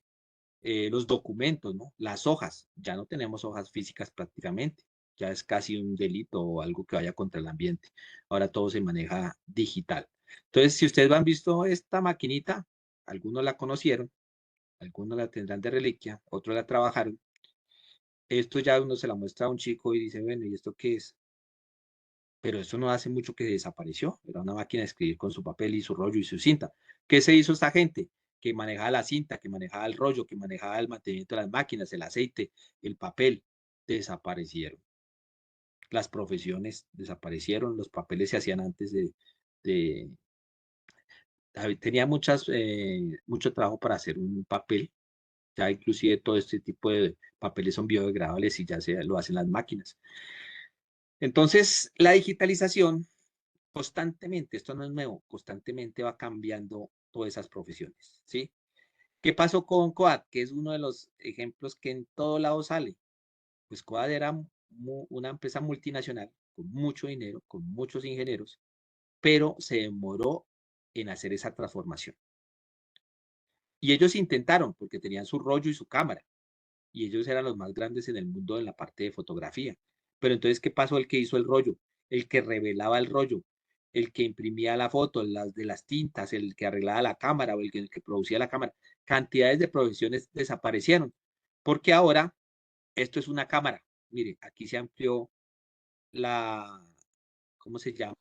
los documentos, ¿no? Las hojas. Ya no tenemos hojas físicas prácticamente. Ya es casi un delito o algo que vaya contra el ambiente. Ahora todo se maneja digital. Entonces, si ustedes han visto esta maquinita, algunos la conocieron, algunos la tendrán de reliquia, otros la trabajaron. Esto ya uno se la muestra a un chico y dice, bueno, ¿y esto qué es? Pero eso no hace mucho que desapareció. Era una máquina de escribir con su papel y su rollo y su cinta. ¿Qué se hizo esta gente? Que manejaba la cinta, que manejaba el rollo, que manejaba el mantenimiento de las máquinas, el aceite, el papel. Desaparecieron. Las profesiones desaparecieron, los papeles se hacían antes de tenía mucho trabajo para hacer un papel. Ya inclusive todo este tipo de papeles son biodegradables y ya lo hacen las máquinas. Entonces, la digitalización constantemente, esto no es nuevo, constantemente va cambiando todas esas profesiones, ¿sí? ¿Qué pasó con Coad? Que es uno de los ejemplos que en todo lado sale. Pues Coad era una empresa multinacional con mucho dinero, con muchos ingenieros, pero se demoró en hacer esa transformación. Y ellos intentaron, porque tenían su rollo y su cámara, y ellos eran los más grandes en el mundo en la parte de fotografía. Pero entonces, ¿qué pasó? El que hizo el rollo, el que revelaba el rollo, el que imprimía la foto, las de las tintas, el que arreglaba la cámara o el que producía la cámara. Cantidades de profesiones desaparecieron, porque ahora esto es una cámara. Mire, aquí se amplió la, ¿cómo se llama?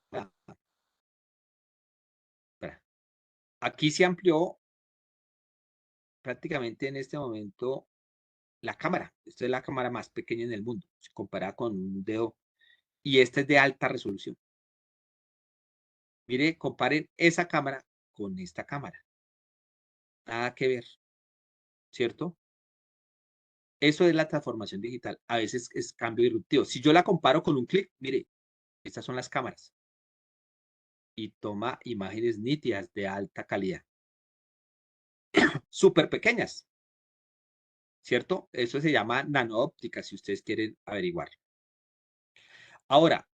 Espera. Aquí se amplió prácticamente en este momento la cámara. Esta es la cámara más pequeña en el mundo, se compara con un dedo, y esta es de alta resolución. Mire, comparen esa cámara con esta cámara. Nada que ver, ¿cierto? Eso es la transformación digital. A veces es cambio disruptivo. Si yo la comparo con un clic, mire, estas son las cámaras. Y toma imágenes nítidas de alta calidad. súper pequeñas, ¿cierto? Eso se llama nanoóptica, si ustedes quieren averiguar. Ahora,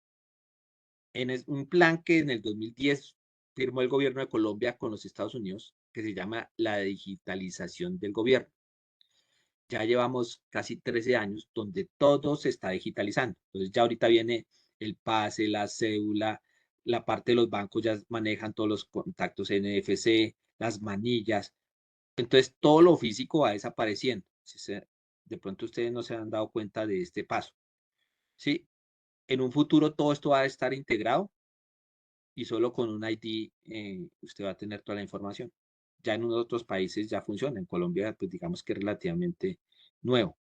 un plan que en el 2010 firmó el gobierno de Colombia con los Estados Unidos, que se llama la digitalización del gobierno. Ya llevamos casi 13 años donde todo se está digitalizando. Entonces ya ahorita viene el pase, la cédula, la parte de los bancos ya manejan todos los contactos NFC, las manillas. Entonces todo lo físico va desapareciendo. De pronto ustedes no se han dado cuenta de este paso. ¿Sí? En un futuro todo esto va a estar integrado y solo con un ID usted va a tener toda la información. Ya en otros países ya funciona. En Colombia, pues digamos que es relativamente nuevo.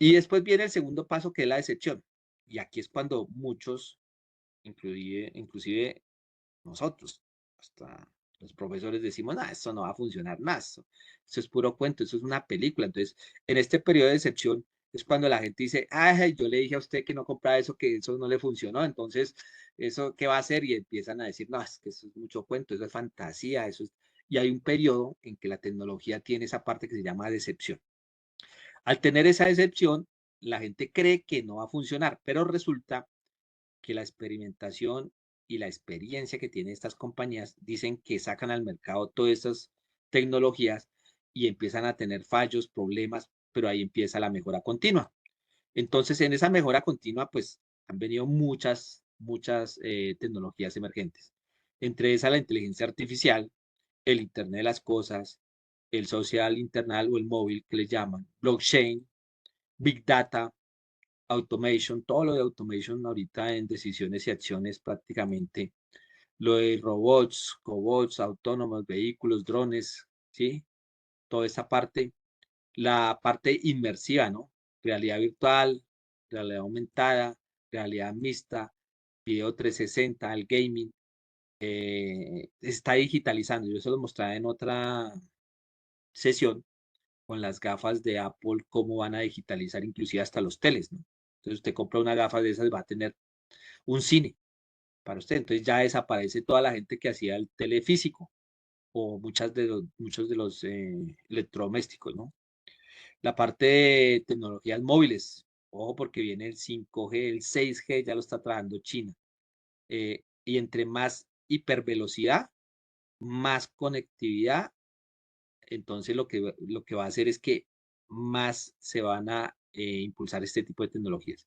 Y después viene el segundo paso, que es la decepción. Y aquí es cuando muchos, inclusive nosotros, hasta los profesores decimos, no, esto no va a funcionar nada, eso es puro cuento, eso es una película. Entonces, en este periodo de decepción es cuando la gente dice, ay, yo le dije a usted que no comprara eso, que eso no le funcionó, entonces, ¿eso qué va a hacer? Y empiezan a decir, no, es que eso es mucho cuento, eso es fantasía, eso es... Y hay un periodo en que la tecnología tiene esa parte que se llama decepción. Al tener esa decepción, la gente cree que no va a funcionar, pero resulta que la experimentación y la experiencia que tienen estas compañías dicen que sacan al mercado todas estas tecnologías y empiezan a tener fallos, problemas, pero ahí empieza la mejora continua. Entonces, en esa mejora continua, pues han venido muchas tecnologías emergentes. Entre esas, la inteligencia artificial, el Internet de las cosas, el social internal o el móvil que le llaman, blockchain, big data, automation, todo lo de automation ahorita en decisiones y acciones prácticamente, lo de robots, cobots, autónomos, vehículos, drones, ¿sí? Toda esa parte, la parte inmersiva, ¿no? Realidad virtual, realidad aumentada, realidad mixta, video 360, el gaming, está digitalizando. Yo se lo mostraba en otra sesión con las gafas de Apple, cómo van a digitalizar inclusive hasta los teles, ¿no? Entonces usted compra una gafa de esas, va a tener un cine para usted. Entonces ya desaparece toda la gente que hacía el telefísico o muchos de los electrodomésticos, ¿no? La parte de tecnologías móviles, ojo porque viene el 5G, el 6G, ya lo está trabajando China. Y entre más hipervelocidad, más conectividad, entonces lo que va a hacer es que más se van a impulsar este tipo de tecnologías.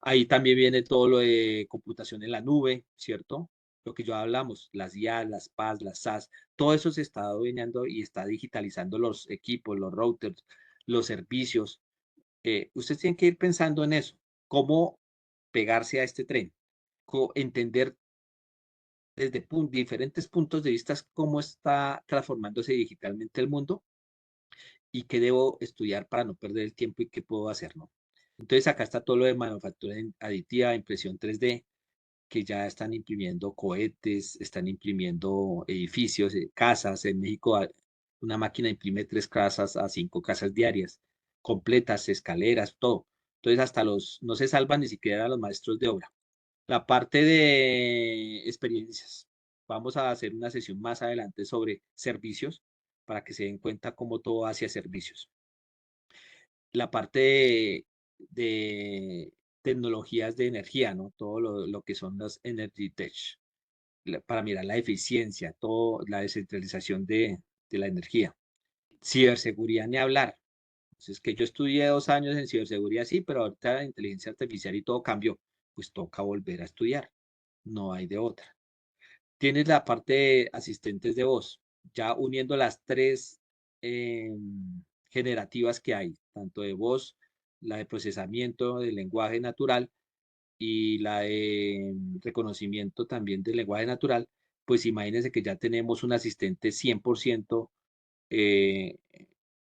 Ahí también viene todo lo de computación en la nube, ¿cierto? Lo que ya hablamos, las IaaS, las PaaS, las SaaS, todo eso se está dominando y está digitalizando los equipos, los routers, los servicios. Ustedes tienen que ir pensando en eso, cómo pegarse a este tren, entender desde diferentes puntos de vista cómo está transformándose digitalmente el mundo y qué debo estudiar para no perder el tiempo y qué puedo hacer, ¿no? Entonces acá está todo lo de manufactura aditiva, impresión 3D, que ya están imprimiendo cohetes, están imprimiendo edificios, casas. En México una máquina imprime 3 casas a 5 casas diarias, completas, escaleras, todo. Entonces hasta no se salvan ni siquiera los maestros de obra. La parte de experiencias. Vamos a hacer una sesión más adelante sobre servicios para que se den cuenta cómo todo hacia servicios. La parte de tecnologías de energía, ¿no? Todo lo que son las Energy Tech, para mirar la eficiencia, toda la descentralización de la energía. Ciberseguridad ni hablar. Entonces, que yo estudié 2 años en ciberseguridad, sí, pero ahorita la inteligencia artificial y todo cambió. Pues toca volver a estudiar. No hay de otra. Tienes la parte de asistentes de voz, ya uniendo las tres generativas que hay, tanto de voz, la de procesamiento del lenguaje natural y la de reconocimiento también del lenguaje natural, pues imagínense que ya tenemos un asistente 100% eh,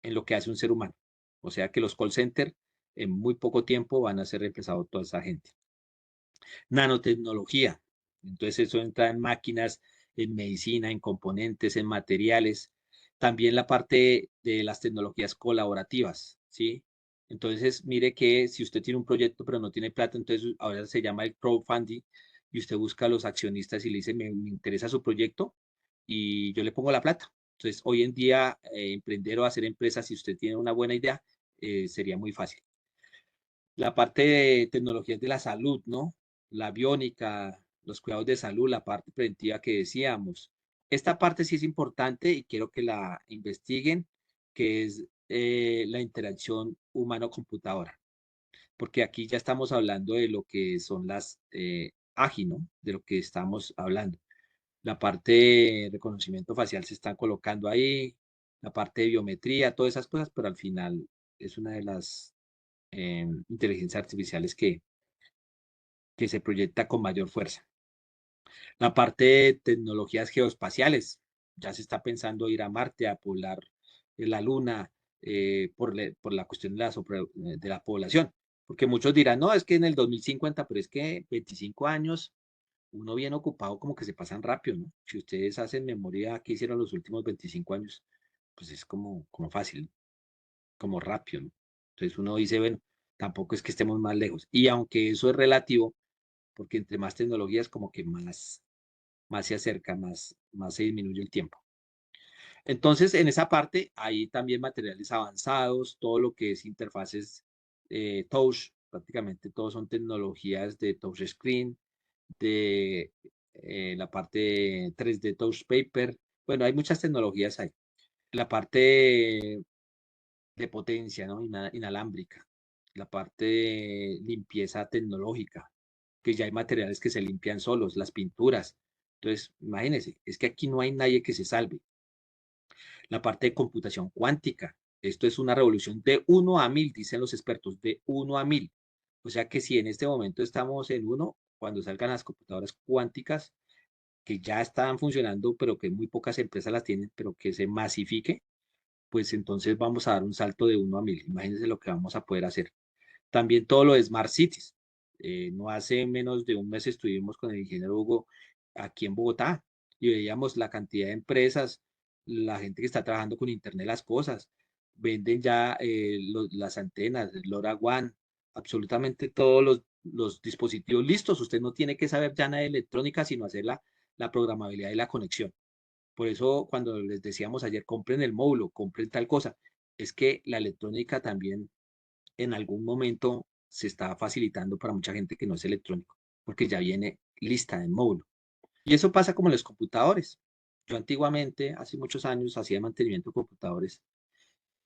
en lo que hace un ser humano. O sea que los call centers en muy poco tiempo van a ser reemplazados toda esa gente. Nanotecnología. Entonces eso entra en máquinas, en medicina, en componentes, en materiales. También la parte de las tecnologías colaborativas, ¿sí? Entonces, mire que si usted tiene un proyecto pero no tiene plata, entonces ahora se llama el crowdfunding y usted busca a los accionistas y le dice, me interesa su proyecto y yo le pongo la plata. Entonces, hoy en día, emprender o hacer empresas, si usted tiene una buena idea, sería muy fácil. La parte de tecnologías de la salud, ¿no? La biónica, los cuidados de salud, la parte preventiva que decíamos. Esta parte sí es importante y quiero que la investiguen, que es la interacción humano-computadora, porque aquí ya estamos hablando de lo que son las AGI, ¿no? De lo que estamos hablando. La parte de reconocimiento facial se están colocando ahí, la parte de biometría, todas esas cosas, pero al final es una de las inteligencias artificiales que se proyecta con mayor fuerza. La parte de tecnologías geoespaciales, ya se está pensando ir a Marte, a poblar la Luna, por la cuestión de la población. Porque muchos dirán, no, es que en el 2050, pero es que 25 años, uno bien ocupado como que se pasan rápido, ¿no? Si ustedes hacen memoria qué hicieron los últimos 25 años, pues es como fácil, como rápido, ¿no? Entonces uno dice, bueno, tampoco es que estemos más lejos. Y aunque eso es relativo, porque entre más tecnologías como que más se acerca, más se disminuye el tiempo. Entonces, en esa parte hay también materiales avanzados, todo lo que es interfaces touch, prácticamente todos son tecnologías de touch screen, de la parte 3D touch paper. Bueno, hay muchas tecnologías ahí. La parte de potencia, ¿no? Inalámbrica, la parte de limpieza tecnológica, que ya hay materiales que se limpian solos, las pinturas. Entonces, imagínense, es que aquí no hay nadie que se salve. La parte de computación cuántica, esto es una revolución de 1 a 1000, dicen los expertos, de 1 a 1000. O sea que si en este momento estamos en 1, cuando salgan las computadoras cuánticas, que ya están funcionando, pero que muy pocas empresas las tienen, pero que se masifique, pues entonces vamos a dar un salto de 1 a 1000. Imagínense lo que vamos a poder hacer. También todo lo de Smart Cities. No hace menos de un mes estuvimos con el ingeniero Hugo aquí en Bogotá y veíamos la cantidad de empresas, la gente que está trabajando con Internet de las cosas, venden ya las antenas, el LoRaWAN, absolutamente todos los dispositivos listos. Usted no tiene que saber ya nada de electrónica, sino hacer la programabilidad y la conexión. Por eso cuando les decíamos ayer, compren el módulo, compren tal cosa, es que la electrónica también en algún momento se está facilitando para mucha gente que no es electrónico, porque ya viene lista en módulo. Y eso pasa como en los computadores. Yo antiguamente, hace muchos años, hacía mantenimiento de computadores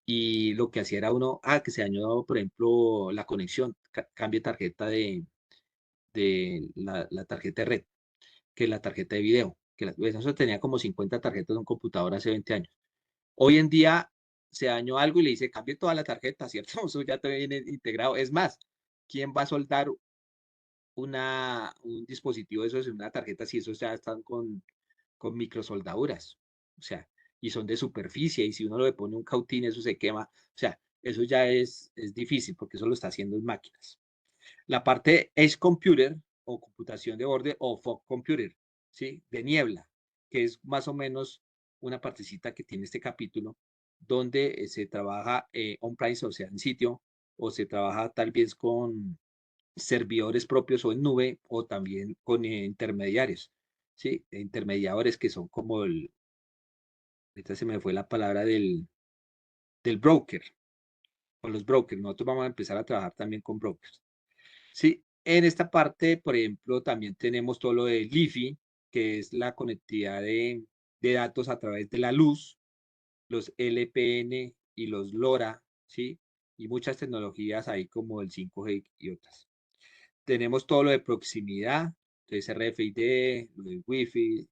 y lo que hacía era uno, que se dañó, por ejemplo, la conexión, cambie tarjeta de la tarjeta de red, que la tarjeta de video, eso tenía como 50 tarjetas de un computador hace 20 años. Hoy en día se dañó algo y le dice, cambie toda la tarjeta, ¿cierto? Eso ya te viene integrado. Es más, ¿quién va a soldar un dispositivo de esos en una tarjeta si esos ya están con microsoldaduras? O sea, y son de superficie, y si uno le pone un cautín, eso se quema. O sea, eso ya es difícil porque eso lo está haciendo en máquinas. La parte Edge Computer o computación de borde o Fog Computer, ¿sí? De niebla, que es más o menos una partecita que tiene este capítulo, donde se trabaja on-premise, o sea, en sitio, o se trabaja tal vez con servidores propios o en nube, o también con intermediarios, ¿sí? Intermediadores que son como ahorita se me fue la palabra del broker, o los brokers. Nosotros vamos a empezar a trabajar también con brokers. Sí, en esta parte, por ejemplo, también tenemos todo lo de LiFi, que es la conectividad de datos a través de la luz, los LPN y los LoRa, ¿sí? Y muchas tecnologías ahí como el 5G y otras. Tenemos todo lo de proximidad, entonces RFID, lo de Wi-Fi,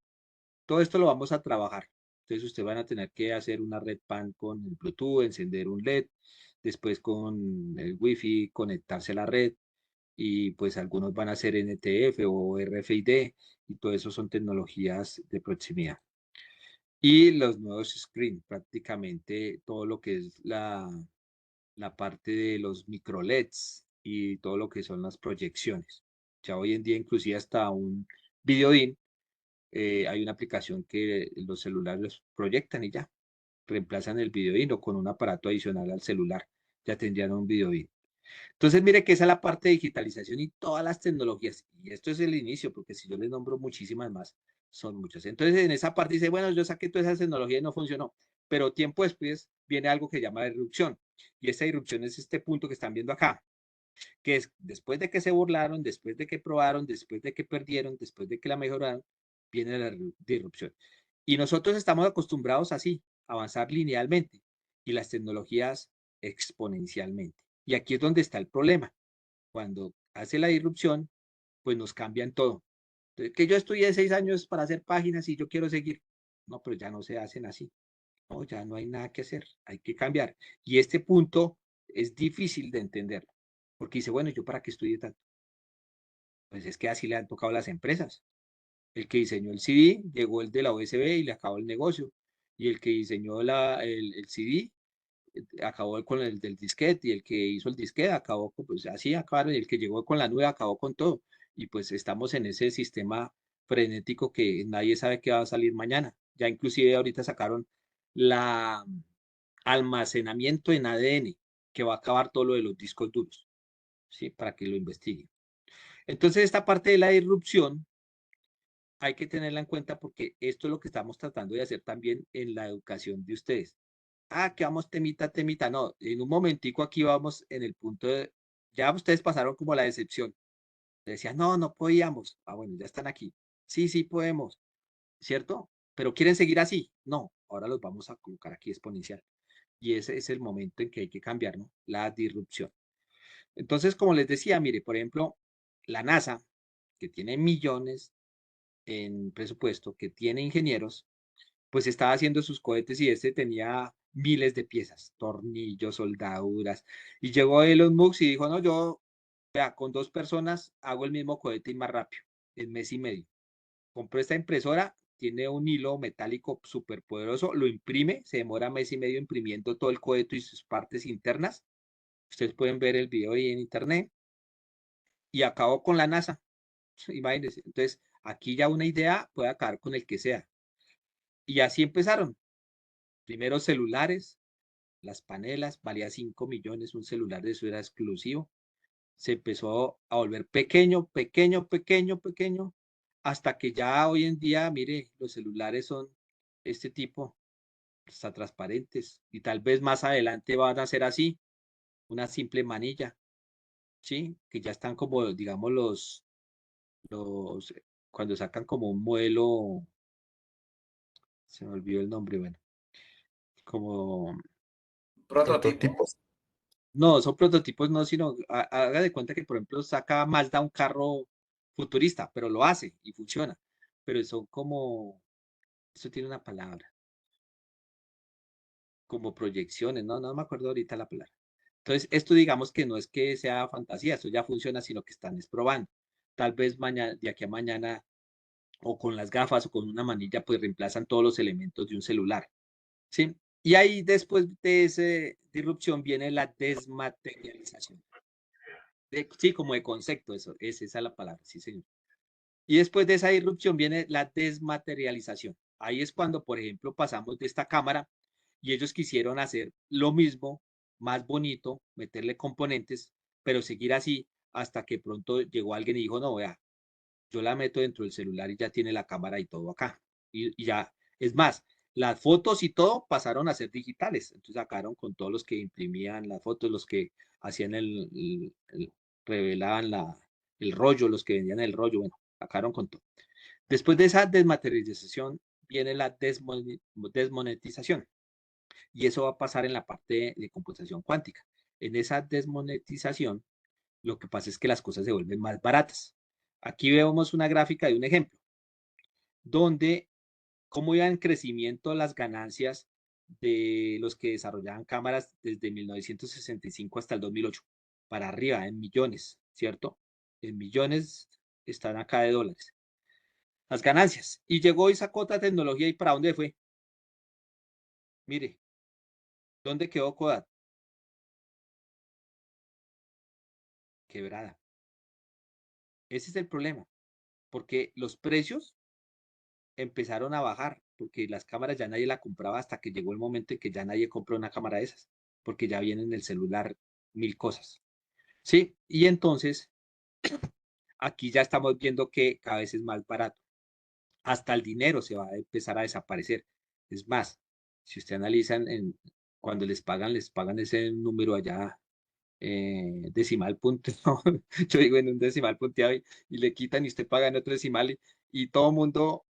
todo esto lo vamos a trabajar. Entonces ustedes van a tener que hacer una red PAN con el Bluetooth, encender un LED, después con el Wi-Fi conectarse a la red, y pues algunos van a ser NTF o RFID y todo eso son tecnologías de proximidad. Y los nuevos screen, prácticamente todo lo que es la parte de los micro LEDs y todo lo que son las proyecciones. Ya hoy en día inclusive hasta un video DIN, hay una aplicación que los celulares los proyectan y ya, reemplazan el video DIN o con un aparato adicional al celular, ya tendrían un video DIN. Entonces, mire que esa es la parte de digitalización y todas las tecnologías. Y esto es el inicio, porque si yo les nombro muchísimas más, Son muchas. Entonces, en esa parte dice, bueno, yo saqué toda esa tecnología y no funcionó. Pero tiempo después viene algo que se llama disrupción. Y esta disrupción es este punto que están viendo acá, que es después de que se burlaron, después de que probaron, después de que perdieron, después de que la mejoraron, viene la disrupción. Y nosotros estamos acostumbrados así, a avanzar linealmente y las tecnologías exponencialmente. Y aquí es donde está el problema. Cuando hace la disrupción, pues nos cambian todo. Entonces, que yo estudié 6 años para hacer páginas y yo quiero seguir. No, pero ya no se hacen así. No, ya no hay nada que hacer. Hay que cambiar. Y este punto es difícil de entenderlo. Porque dice, bueno, ¿yo para qué estudié tanto? Pues es que así le han tocado a las empresas. El que diseñó el CD, llegó el de la USB y le acabó el negocio. Y el que diseñó el CD, acabó con el del disquete, y el que hizo el disquete acabó con, pues así acabaron, y el que llegó con la nube acabó con todo. Y pues estamos en ese sistema frenético que nadie sabe qué va a salir mañana. Ya inclusive ahorita sacaron la almacenamiento en ADN, que va a acabar todo lo de los discos duros, ¿sí? Para que lo investiguen. Entonces, esta parte de la disrupción hay que tenerla en cuenta porque esto es lo que estamos tratando de hacer también en la educación de ustedes. Ah, que vamos temita, temita. No, en un momentico aquí vamos en el punto de, ya ustedes pasaron como la decepción. Decían, no, no podíamos. Ah, bueno, ya están aquí. Sí, sí podemos, ¿cierto? Pero ¿quieren seguir así? No, ahora los vamos a colocar aquí exponencial. Y ese es el momento en que hay que cambiar, ¿no? La disrupción. Entonces, como les decía, mire, por ejemplo, la NASA, que tiene millones en presupuesto, que tiene ingenieros, pues estaba haciendo sus cohetes y este tenía miles de piezas, tornillos, soldaduras. Y llegó Elon Musk y dijo, no, yo, vea, con 2 personas hago el mismo cohete y más rápido, en mes y medio. Compró esta impresora, tiene un hilo metálico súper poderoso, lo imprime, se demora mes y medio imprimiendo todo el cohete y sus partes internas. Ustedes pueden ver el video ahí en internet. Y acabó con la NASA, imagínense. Entonces, aquí ya una idea puede acabar con el que sea. Y así empezaron. Primero celulares, las panelas, valía 5 millones, un celular de eso era exclusivo. Se empezó a volver pequeño, pequeño, pequeño, pequeño, hasta que ya hoy en día, mire, los celulares son este tipo, hasta transparentes, y tal vez más adelante van a ser así, una simple manilla, ¿sí? Que ya están como, digamos, los, cuando sacan como un modelo, se me olvidó el nombre, bueno, como, Prototipos. no, son prototipos, no, sino, haga de cuenta que, por ejemplo, saca Mazda un carro futurista, pero lo hace y funciona, pero son como, eso tiene una palabra, como proyecciones, no, no me acuerdo ahorita la palabra. Entonces, esto digamos que no es que sea fantasía, esto ya funciona, sino que están probando. Tal vez mañana, de aquí a mañana, o con las gafas o con una manilla, pues reemplazan todos los elementos de un celular, ¿sí? Y ahí después de esa disrupción viene la desmaterialización. Sí, como de concepto, eso, esa es la palabra, sí, señor. Y después de esa disrupción viene la desmaterialización. Ahí es cuando, por ejemplo, pasamos de esta cámara y ellos quisieron hacer lo mismo, más bonito, meterle componentes, pero seguir así hasta que pronto llegó alguien y dijo, no, vea, yo la meto dentro del celular y ya tiene la cámara y todo acá. Y ya, es más, las fotos y todo pasaron a ser digitales. Entonces sacaron con todos los que imprimían las fotos, los que hacían revelaban el rollo, los que vendían el rollo, bueno, sacaron con todo. Después de esa desmaterialización viene la desmonetización. Y eso va a pasar en la parte de computación cuántica. En esa desmonetización, lo que pasa es que las cosas se vuelven más baratas. Aquí vemos una gráfica de un ejemplo, donde cómo iban en crecimiento las ganancias de los que desarrollaban cámaras desde 1965 hasta el 2008, para arriba, en millones, ¿cierto? En millones están acá de dólares. Las ganancias. Y llegó y sacó otra tecnología, ¿y para dónde fue? Mire, ¿dónde quedó Kodak? Quebrada. Ese es el problema, porque los precios empezaron a bajar, porque las cámaras ya nadie la compraba hasta que llegó el momento en que ya nadie compró una cámara de esas, porque ya vienen en el celular 1000 cosas. Sí, y entonces aquí ya estamos viendo que cada vez es más barato. hasta el dinero se va a empezar a desaparecer. Es más, si usted analiza cuando les pagan ese número allá decimal punto, yo digo en un decimal punteado y le quitan y usted paga en otro decimal y todo el mundo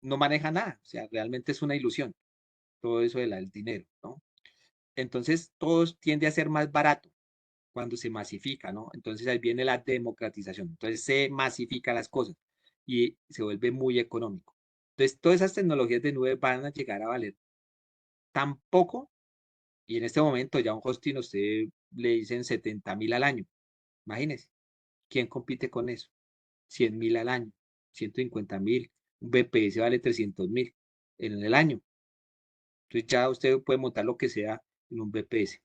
no maneja nada, o sea, realmente es una ilusión todo eso del dinero, ¿no? Entonces, todo tiende a ser más barato cuando se masifica, ¿no? Entonces ahí viene la democratización. Entonces se masifica las cosas y se vuelve muy económico. Entonces, todas esas tecnologías de nube van a llegar a valer tan poco y en este momento ya un hosting usted le dicen 70.000 al año. Imagínese, ¿quién compite con eso? 100.000 al año, 150.000, un BPS vale 300.000 en el año. Entonces ya usted puede montar lo que sea en un BPS.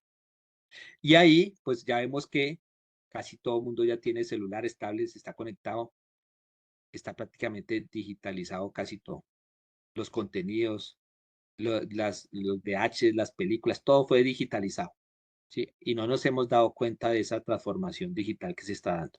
Y ahí, pues ya vemos que casi todo el mundo ya tiene celulares, tablets, está conectado, está prácticamente digitalizado casi todo. Los contenidos, los VH, las películas, todo fue digitalizado, ¿sí? Y no nos hemos dado cuenta de esa transformación digital que se está dando.